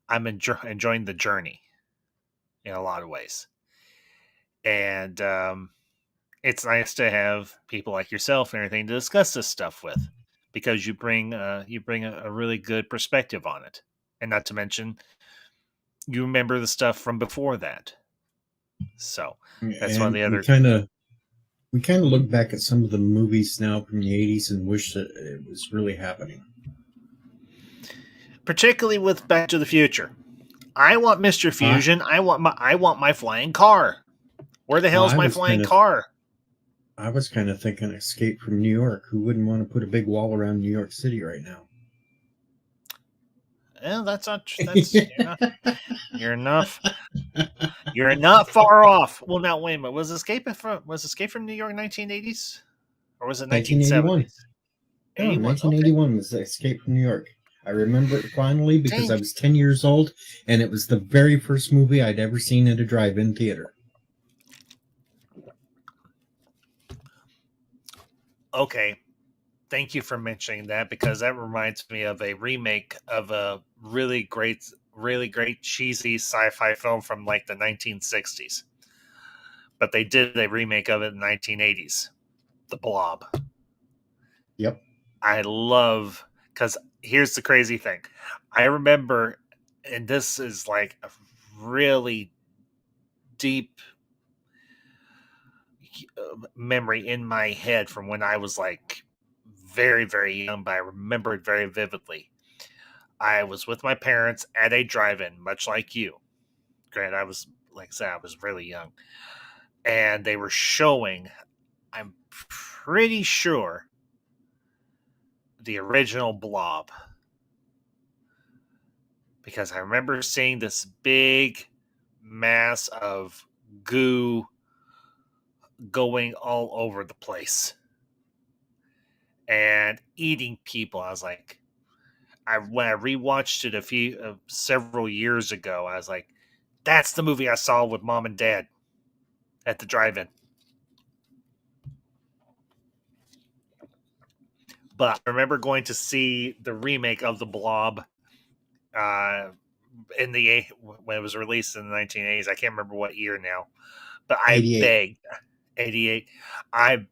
I'm enjoying the journey in a lot of ways. And it's nice to have people like yourself and everything to discuss this stuff with, because you bring a really good perspective on it, and not to mention you remember the stuff from before that. So that's one of And the we other. kind of look back at some of the movies now from the 80's and wish that it was really happening. Particularly with Back to the Future. I want Mr. Fusion. I want my flying car. Where the hell's my flying car? I was kind of thinking Escape from New York. Who wouldn't want to put a big wall around New York City right now? Well, that's you're not far off. Well, now wait a minute. Was Escape from New York 1980's or was it 1970s? 1981 was Escape from New York. I remember it fondly because Dang. I was 10 years old, and it was the very first movie I'd ever seen at a drive-in theater. Okay, thank you for mentioning that, because that reminds me of a remake of a really great cheesy sci-fi film from like the 1960s. But they did a remake of it in the 1980's, The Blob. Yep. I love, because here's the crazy thing. I remember, and this is like a really deep memory in my head from when I was like very, very young, but I remember it very vividly. I was with my parents at a drive-in, much like you. Granted, I was, like I said, I was really young. And they were showing, I'm pretty sure, the original Blob. Because I remember seeing this big mass of goo going all over the place and eating people. I was like, when I rewatched it several years ago, I was like, that's the movie I saw with mom and dad at the drive-in. But I remember going to see the remake of the Blob when it was released in the 1980's. I can't remember what year now, but I 88. begged. 88. I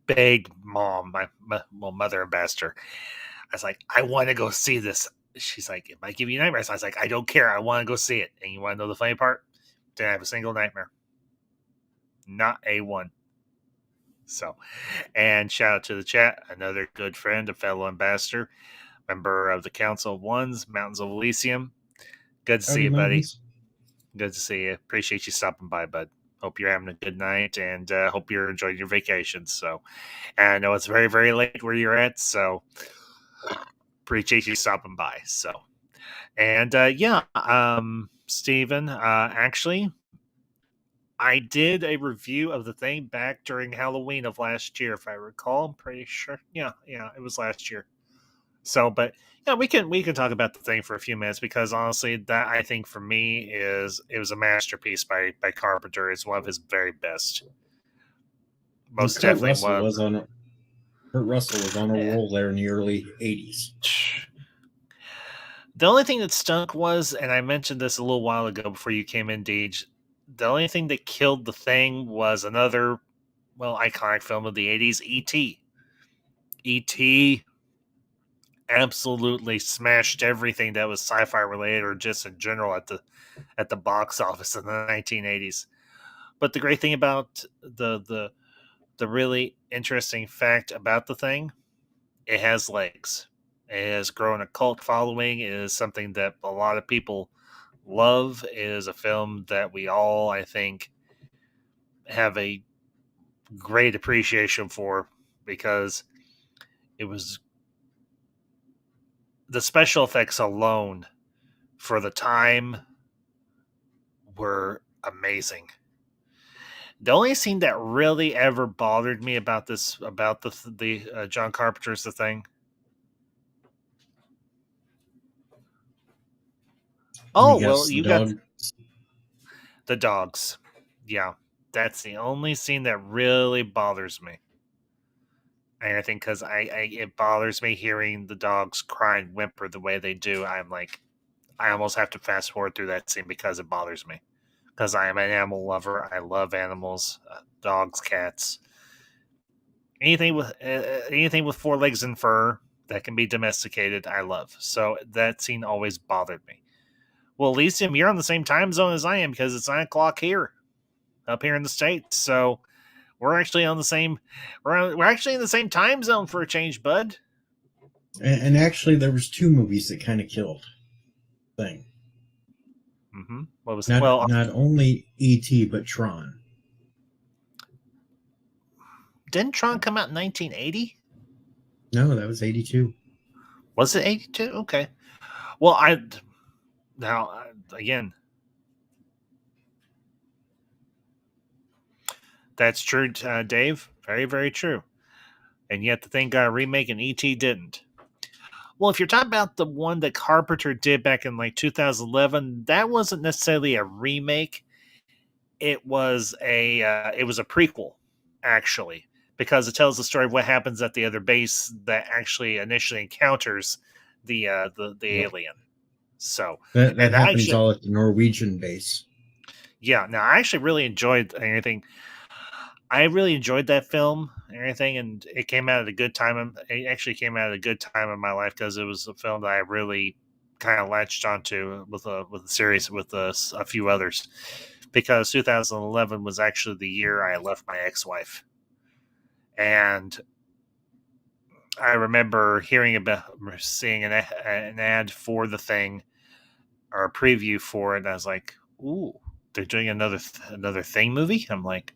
begged mom, my mother ambassador. I was like, I want to go see this. She's like, it might give you nightmares. I was like, I don't care. I want to go see it. And you want to know the funny part? Didn't have a single nightmare. Not a one. So, and shout out to the chat. Another good friend, a fellow ambassador, member of the Council of Ones, Mountains of Elysium. Good to see you, buddy. Good to see you. Appreciate you stopping by, bud. Hope you're having a good night, and hope you're enjoying your vacation. So, and I know it's very, very late where you're at, so appreciate you stopping by. So, and Stephen, actually, I did a review of the thing back during Halloween of last year, if I recall. I'm pretty sure. Yeah, it was last year. So, but yeah, we can talk about the thing for a few minutes because honestly, that I think for me it was a masterpiece by Carpenter. It's one of his very best. And Most definitely one. Kurt Russell was on a Eh, roll there in the early '80s. The only thing that stunk was, and I mentioned this a little while ago before you came in, Deej. The only thing that killed the thing was another, iconic film of the '80s, E.T. E.T. absolutely smashed everything that was sci-fi related or just in general at the box office in the 1980s. But the great thing about the really interesting fact about the thing, it has legs. It has grown a cult following. It is something that a lot of people love. It is a film that we all, I think, have a great appreciation for because it was the special effects alone for the time were amazing. The only scene that really ever bothered me about the John Carpenter's The Thing. Let me Oh well, guess, the you got dog. the dogs. Yeah, that's the only scene that really bothers me. And I think because I it bothers me hearing the dogs cry and whimper the way they do. I'm like, I almost have to fast forward through that scene because it bothers me. Because I am an animal lover. I love animals, dogs, cats, anything with four legs and fur that can be domesticated. I love. So that scene always bothered me. Well, Elysium, you're on the same time zone as I am because it's 9 o'clock here, up here in the States. So we're actually on the same. We're actually in the same time zone for a change, bud. And actually, there was two movies that kind of killed the thing. What was Not well? not only E.T. but Tron. Didn't Tron come out in 1980? No, that was '82. Was it 82? Okay. Well, I now again, that's true, Dave. Very, very true. And yet the thing got a remake and ET didn't. Well, if you're talking about the one that Carpenter did back in like 2011, that wasn't necessarily a remake. It was a prequel, actually, because it tells the story of what happens at the other base that actually initially encounters the Yep. alien. So, That and I happens actually, all at the Norwegian base. yeah, now I actually really enjoyed anything. I really enjoyed that film and everything, and it came out at a good time. It actually came out at a good time in my life because it was a film that I really kind of latched onto with a series with a few others. Because 2011 was actually the year I left my ex-wife, and I remember seeing an ad for the thing or a preview for it, and I was like, "Ooh, they're doing another thing movie." I'm like,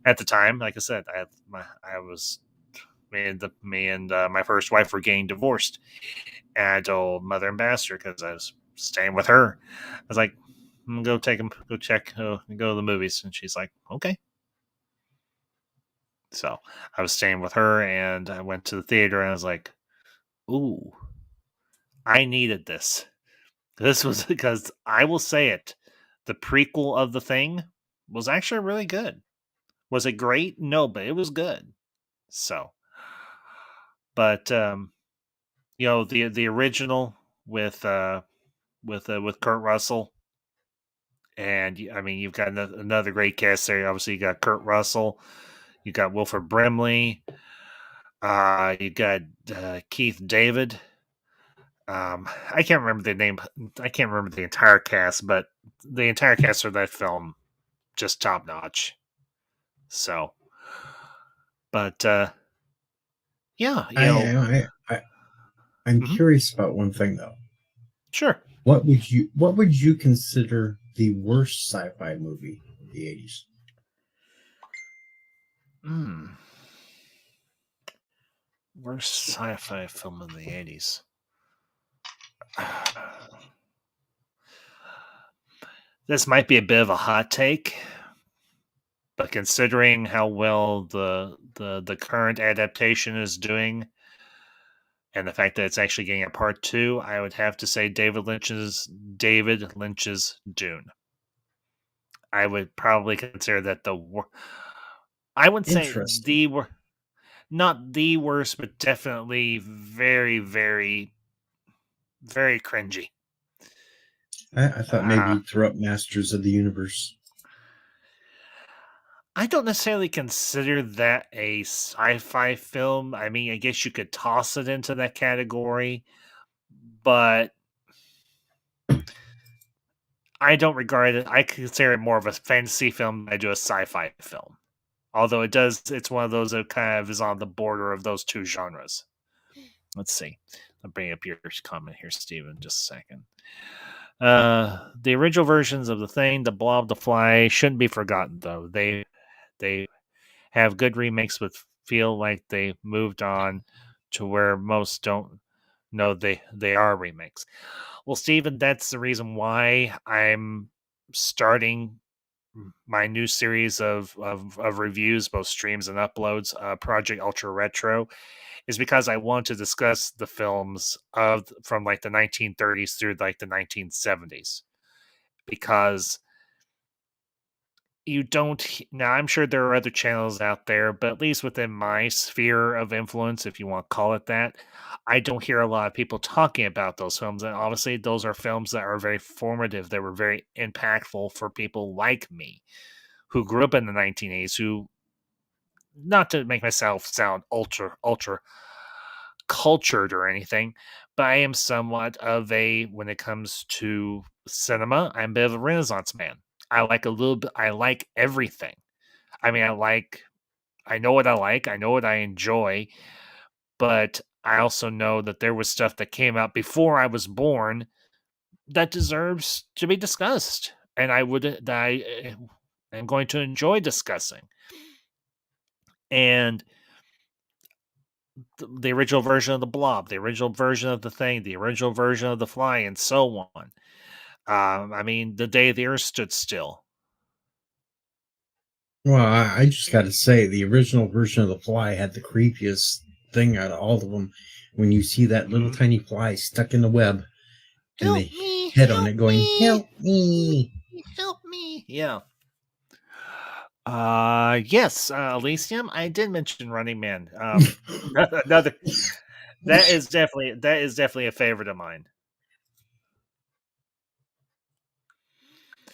at the time, like I said, I was me and my first wife were getting divorced, and I told Mother and Bastard because I was staying with her. I was like, I'm gonna go check, go to the movies, and she's like, okay. So I was staying with her, and I went to the theater, and I was like, ooh, I needed this. This was because I will say it, the prequel of the thing was actually really good. Was it great? No, but it was good. So, but the original with with Kurt Russell, and I mean you've got another great cast there. Obviously, you got Kurt Russell, you got Wilford Brimley, you got Keith David. I can't remember the name. I can't remember the entire cast, but the entire cast of that film just top notch. So, but yeah, I'm mhm, curious about one thing though. sure. What would you consider the worst sci-fi movie? the 80s. Worst sci-fi film of the 80s. This might be a bit of a hot take, but considering how well the current adaptation is doing, and the fact that it's actually getting a part 2, I would have to say David Lynch's Dune. I would probably consider that I wouldn't say Interesting. not the worst, but definitely very, very, very cringy. I thought maybe you'd throw up Masters of the Universe. I don't necessarily consider that a sci-fi film. I mean, I guess you could toss it into that category, but I don't regard it. I consider it more of a fantasy film than I do a sci-fi film. Although it's one of those that kind of is on the border of those two genres. Let's see. I'll bring up your comment here, Steven, just a second. The original versions of The Thing, The Blob, The Fly shouldn't be forgotten, though. They have good remakes, but feel like they moved on to where most don't know they are remakes. Well, Steven, that's the reason why I'm starting my new series of reviews, both streams and uploads, Project Ultra Retro, is because I want to discuss the films from like the 1930s through like the 1970s. Because you don't now, I'm sure there are other channels out there, but at least within my sphere of influence, if you want to call it that, I don't hear a lot of people talking about those films. And obviously those are films that are very formative, that were very impactful for people like me who grew up in the 1980s, who, not to make myself sound ultra cultured or anything, but I am somewhat of when it comes to cinema, I'm a bit of a Renaissance man. I like a little bit, I like everything. I mean, I know what I like, I know what I enjoy, but I also know that there was stuff that came out before I was born that deserves to be discussed, and I am going to enjoy discussing. And the original version of the Blob, the original version of the Thing, the original version of the Fly, and so on. I mean, the day the Earth stood still. Well, I just got to say, the original version of The Fly had the creepiest thing out of all of them. When you see that little tiny fly stuck in the web and Help the me! head on Help it going, me! "Help me!" Help me! Yeah. Yes, Elysium. I did mention Running Man. Another that is definitely a favorite of mine.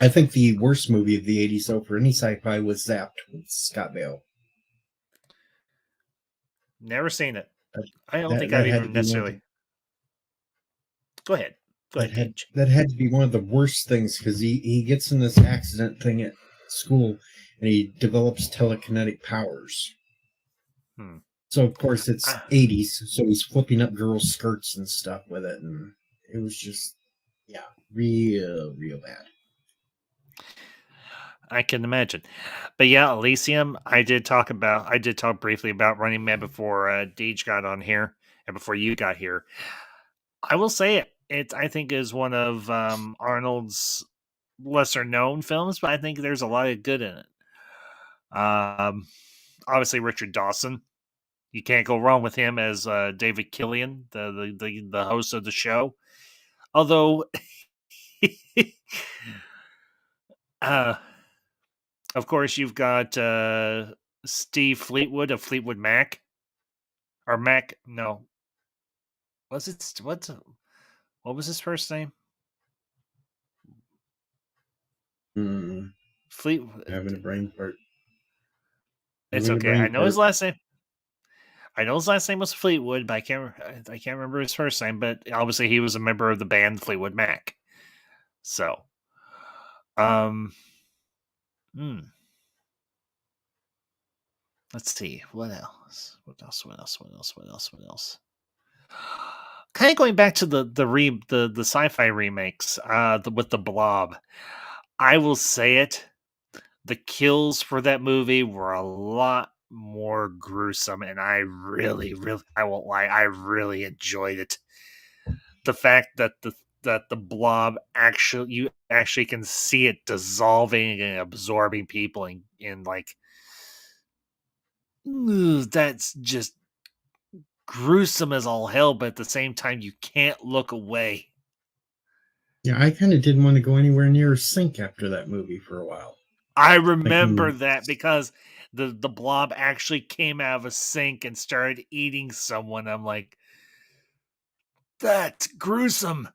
I think the worst movie of the 80s, though, for any sci-fi was Zapped with Scott Bale. Never seen it. I don't That think I've that had to even be one of necessarily. Go ahead. Go ahead, had Deej. that had to be one of the worst things because he gets in this accident thing at school and he develops telekinetic powers. Hmm. So of course it's 80s, so he's flipping up girls' skirts and stuff with it, and it was just real bad. I can imagine. But yeah, Elysium, I did talk briefly about Running Man before Deej got on here and before you got here. I will say it I think is one of Arnold's lesser known films, but I think there's a lot of good in it. Obviously Richard Dawson. You can't go wrong with him as David Killian, the host of the show. Although uh of course, you've got Steve Fleetwood of Fleetwood Mac, or Mac. No, was it what was his first name? Having a Fleetwood. brain fart. It's Having a okay. I brain know his fart. last name. I know his last name was Fleetwood, but I can't remember his first name. But obviously, he was a member of the band Fleetwood Mac. So, um, hmm. Let's see what else. What else? Kind of going back to the sci-fi remakes with the Blob. I will say it. the kills for that movie were a lot more gruesome, and I really, I won't lie, I really enjoyed it. The fact that the blob actually, you actually can see it dissolving and absorbing people, and like, that's just gruesome as all hell, but at the same time you can't look away. Yeah, I kind of didn't want to go anywhere near a sink after that movie for a while. I remember Thinking, that because the blob actually came out of a sink and started eating someone. I'm like, that's gruesome.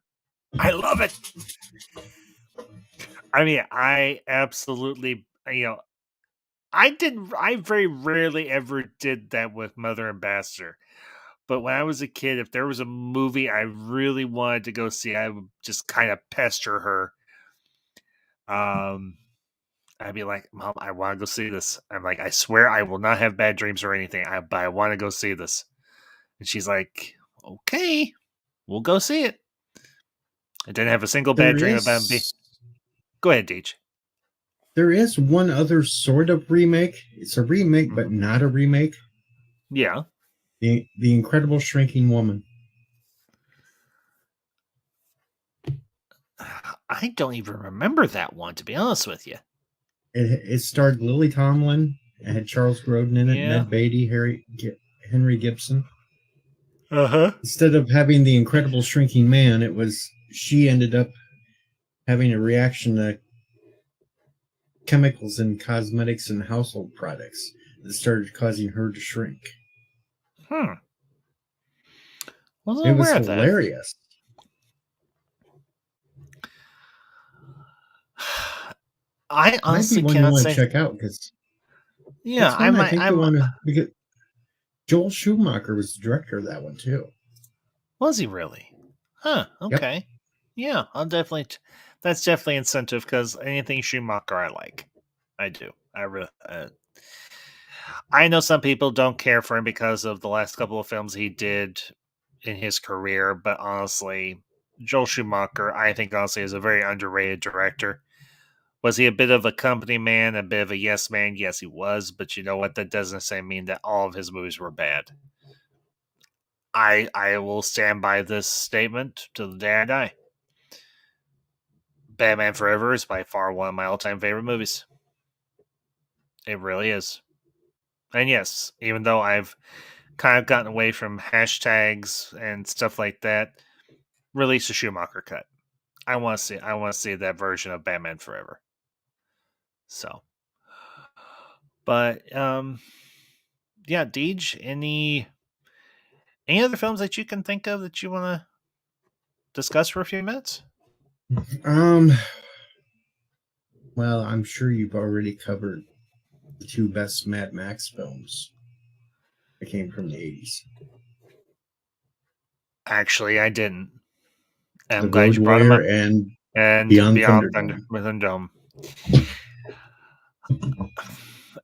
I love it. I mean, I absolutely, I very rarely ever did that with Mother and Bastard. But when I was a kid, if there was a movie I really wanted to go see, I would just kind of pester her. Um, I'd be like, "Mom, I want to go see this." I'm like, "I swear I will not have bad dreams or anything. But I want to go see this." And she's like, "Okay, we'll go see it." I didn't have a single bad there dream about me. is Go ahead, Deej. there is one other sort of remake. It's a remake, but not a remake. Yeah, The Incredible Shrinking Woman. I don't even remember that one, to be honest with you. It starred Lily Tomlin. It had Charles Grodin in it, Yeah. Ned Beatty, Henry Gibson. Uh huh. Instead of having the Incredible Shrinking Man, it was she ended up having a reaction to chemicals in cosmetics and household products that started causing her to shrink. Wasn't It was aware of that. hilarious. I Might be honestly one you cannot want to say. check out because Yeah, it's I one I might. think you want to. Because Joel Schumacher was the director of that one too. Was he really? Huh. Yep. Okay. Yeah, I'll definitely. That's definitely incentive because anything Schumacher I like. I do. I really. I know some people don't care for him because of the last couple of films he did in his career, but honestly, Joel Schumacher, I think honestly, is a very underrated director. Was he a bit of a company man, a bit of a yes man? Yes, he was. But you know what? That doesn't necessarily mean that all of his movies were bad. I will stand by this statement to the day I die. Batman Forever is by far one of my all time favorite movies. It really is. And yes, even though I've kind of gotten away from hashtags and stuff like that, release a Schumacher cut. I want to see that version of Batman Forever. So, but yeah, Deej, any other films that you can think of that you want to discuss for a few minutes? Um. Well, I'm sure you've already covered the two best Mad Max films that came from the 80s. Actually, I didn't. The I'm glad Road you brought them Warrior up. and And Beyond Beyond Thunderdome. Dome.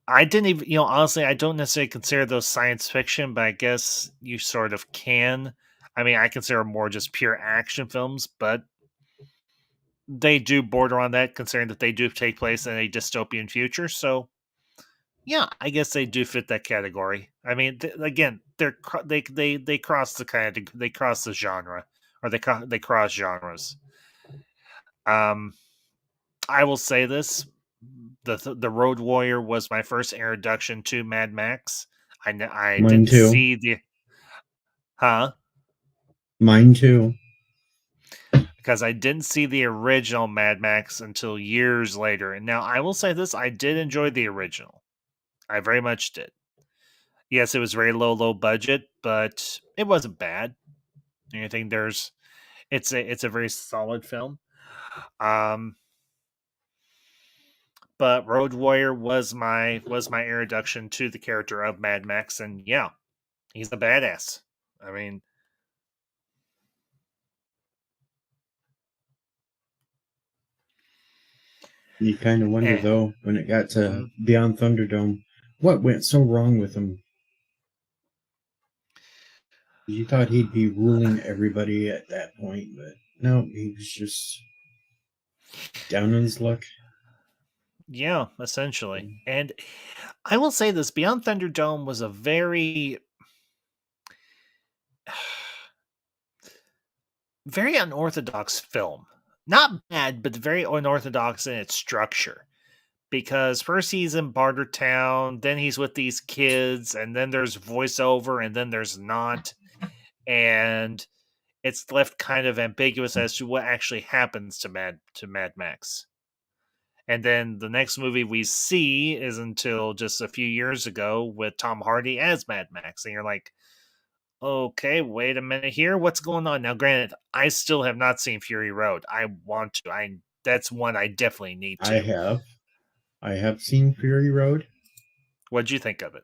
I didn't even, honestly, I don't necessarily consider those science fiction, but I guess you sort of can. I mean, I consider them more just pure action films, but they do border on that, considering that they do take place in a dystopian future. So, yeah, I guess they do fit that category. I mean, again, they cross the they cross the genre, or they cross genres. Um, I will say this: the Road Warrior was my first introduction to Mad Max. I Mine didn't too. see the huh Mine too. because I didn't see the original Mad Max until years later. And now I will say this: I did enjoy the original. I very much did. Yes, it was very low budget, but it wasn't bad. I think it's a very solid film. Um, but Road Warrior was my introduction to the character of Mad Max, and yeah, he's a badass. I mean, You kind of wonder, eh. though, when it got to Mhm. Beyond Thunderdome, what went so wrong with him? You thought he'd be ruling everybody at that point, but no, he was just down on his luck. Yeah, essentially. And I will say this: Beyond Thunderdome was a very, very unorthodox film. Not bad, but very unorthodox in its structure. Because first he's in Bartertown, then he's with these kids, and then there's voiceover, and then there's not. And it's left kind of ambiguous as to what actually happens to Mad Max. And then the next movie we see is until just a few years ago with Tom Hardy as Mad Max. And you're like, okay, wait a minute here. What's going on? Now, granted, I still have not seen Fury Road. I want to. That's one I definitely need I to. have. I have seen Fury Road. What'd you think of it?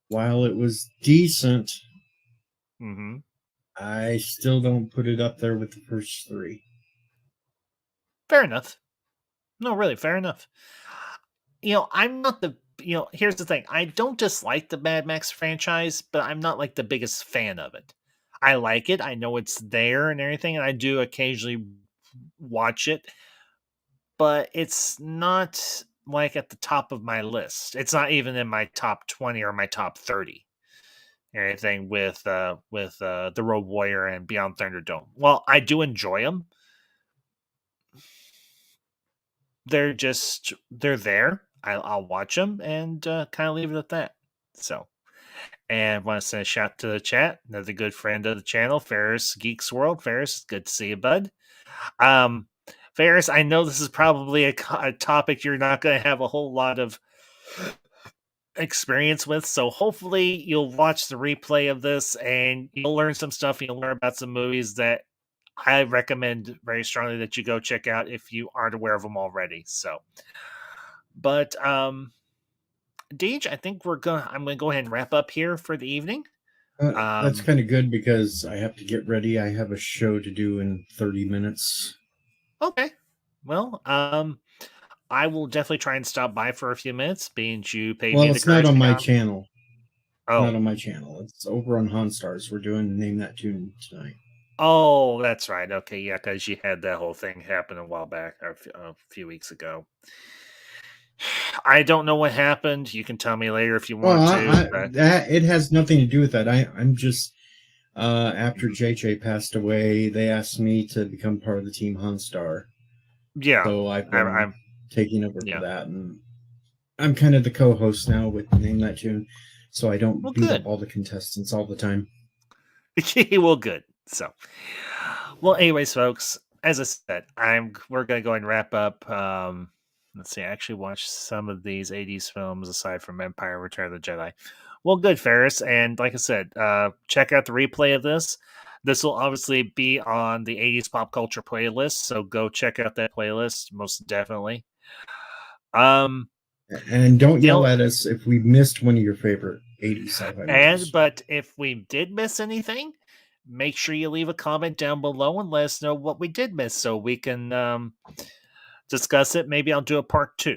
While it was decent, Mm-hmm. I still don't put it up there with the first three. Fair enough. No, really, fair enough. I'm not the. Here's the thing. I don't dislike the Mad Max franchise, but I'm not like the biggest fan of it. I like it. I know it's there and everything, and I do occasionally watch it, but it's not like at the top of my list. It's not even in my top 20 or my top 30 or anything with The Road Warrior and Beyond Thunderdome. Well, I do enjoy them. They're there. I'll watch them and kind of leave it at that. So, and I want to send a shout to the chat. Another good friend of the channel, Ferris Geeks World. Ferris, good to see you, bud. Um, Ferris, I know this is probably a topic you're not going to have a whole lot of experience with, so hopefully you'll watch the replay of this and you'll learn some stuff. You'll learn about some movies that I recommend very strongly that you go check out if you aren't aware of them already. So, but Deej, I think I'm gonna go ahead and wrap up here for the evening. That's Um, kind of good because I have to get ready. I have a show to do in 30 minutes. okay. Well, I will definitely try and stop by for a few minutes, being you paid me Well, the it's not on courtesy. my channel. Not Oh, on my channel. It's over on Hanstars. We're doing Name That Tune tonight. oh, that's right. Okay, yeah, because you had that whole thing happen a while back, or a few weeks ago. I don't know what happened. You can tell me later if you Well, want to, but that it has nothing to do with that. I'm just after JJ passed away, they asked me to become part of the team Hanstar. yeah, So I've been I'm taking over for yeah. that, and I'm kind of the co-host now with Name That Tune, so I don't Well, beat up good. all the contestants all the time. Well, good. So, well, anyways, folks, as I said, we're gonna go ahead and wrap up. Let's see. I actually watched some of these '80s films aside from Empire: Return of the Jedi. Well, good, Ferris, and like I said, check out the replay of this. This will obviously be on the '80s pop culture playlist, so go check out that playlist most definitely. Um, And don't you yell know, at us if we missed one of your favorite 80s sci-fi movies. but if we did miss anything, make sure you leave a comment down below and let us know what we did miss so we can discuss it. Maybe I'll do a part 2.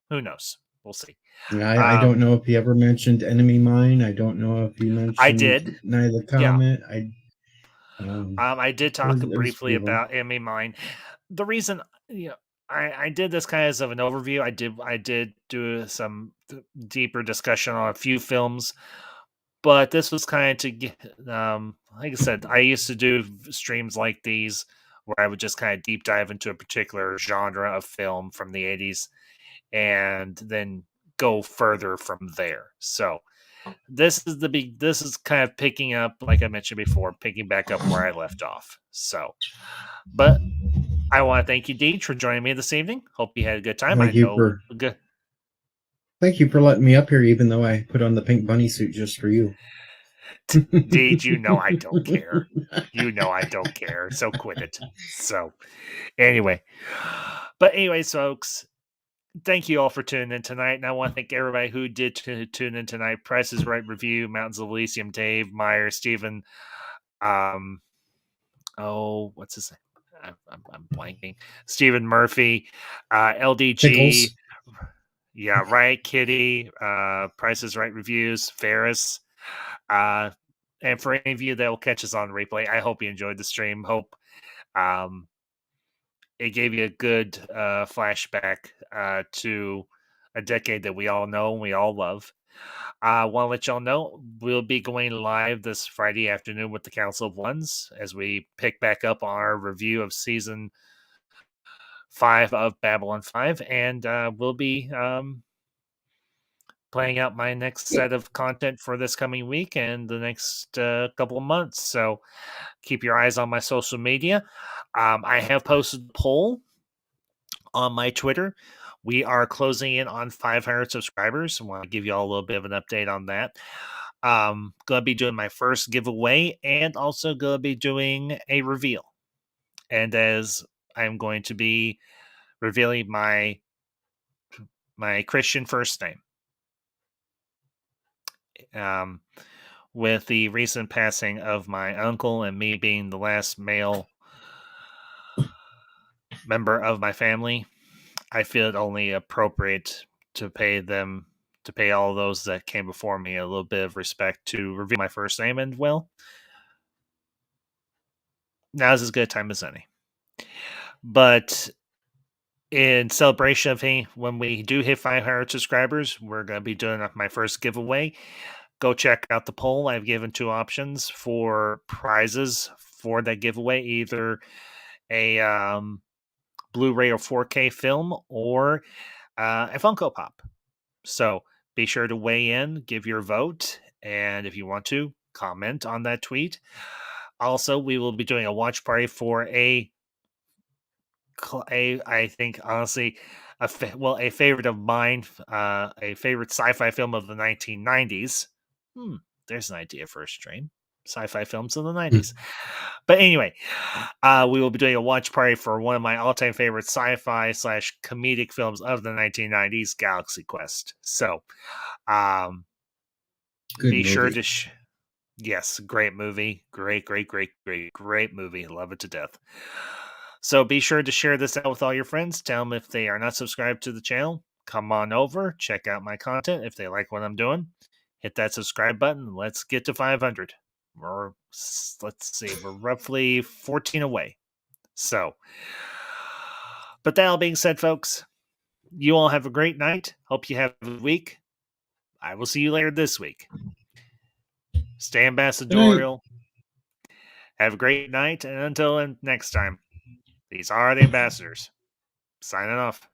Who knows? We'll see. I don't Um, know if he ever mentioned Enemy Mine. I don't know if he I mentioned did. Night of the Yeah. Comet. I did talk There's a briefly few of them. about Emmy Mine. The reason, I did this kind of as of an overview. I did do some deeper discussion on a few films, but this was kind of to get, like I said, I used to do streams like these where I would just kind of deep dive into a particular genre of film from the '80s and then go further from there. So this is kind of picking up, like I mentioned before, picking back up where I left off. So, but I want to thank you, Deej, for joining me this evening. Hope you had a good time. I Thank you know for good. thank you for letting me up here, even though I put on the pink bunny suit just for you. Deej, you know I don't care. You know I don't care. So quit it. So anyway, but anyways, folks, thank you all for tuning in tonight. And I want to thank everybody who did tune in tonight. Price is Right Review, Mountains of Elysium, Dave, Meyer, Stephen, um, oh, what's his name? I'm blanking. Stephen Murphy, LDG, Pickles. yeah, right, Kitty, Price is Right Reviews, Ferris. Uh, and for any of you that will catch us on replay, I hope you enjoyed the stream. Hope um, it gave you a good flashback to a decade that we all know and we all love. I want to let y'all know we'll be going live this Friday afternoon with the Council of Ones as we pick back up on our review of season 5 of Babylon 5, and we'll be playing out my next set of content for this coming week and the next couple of months. So keep your eyes on my social media. I have posted a poll on my Twitter. We are closing in on 500 subscribers. I want to give you all a little bit of an update on that. Gonna be doing my first giveaway and also gonna be doing a reveal. And as I'm going to be revealing my Christian first name. With the recent passing of my uncle and me being the last male member of my family, I feel it only appropriate to pay all those that came before me a little bit of respect to reveal my first name. And well, now's as good a time as any. But in celebration of when we do hit 500 subscribers, we're going to be doing my first giveaway. Go check out the poll. I've given 2 options for prizes for that giveaway, either a Blu-ray or 4K film or a Funko Pop. So be sure to weigh in, give your vote, and if you want to, comment on that tweet. Also, we will be doing a watch party for I think honestly, a favorite of mine, a favorite sci-fi film of the 1990s. There's an idea for a stream. Sci-fi films of the 90s. But anyway, we will be doing a watch party for one of my all-time favorite sci-fi / comedic films of the 1990s, Galaxy Quest. So, be sure to yes, great movie. Great movie. Love it to death. So be sure to share this out with all your friends. Tell them if they are not subscribed to the channel, come on over, check out my content. If they like what I'm doing, hit that subscribe button. Let's get to 500. Let's see, we're roughly 14 away. So, but that all being said, folks, you all have a great night. Hope you have a good week. I will see you later this week. Stay ambassadorial. Have a great night, and until next time, these are the ambassadors. Signing off.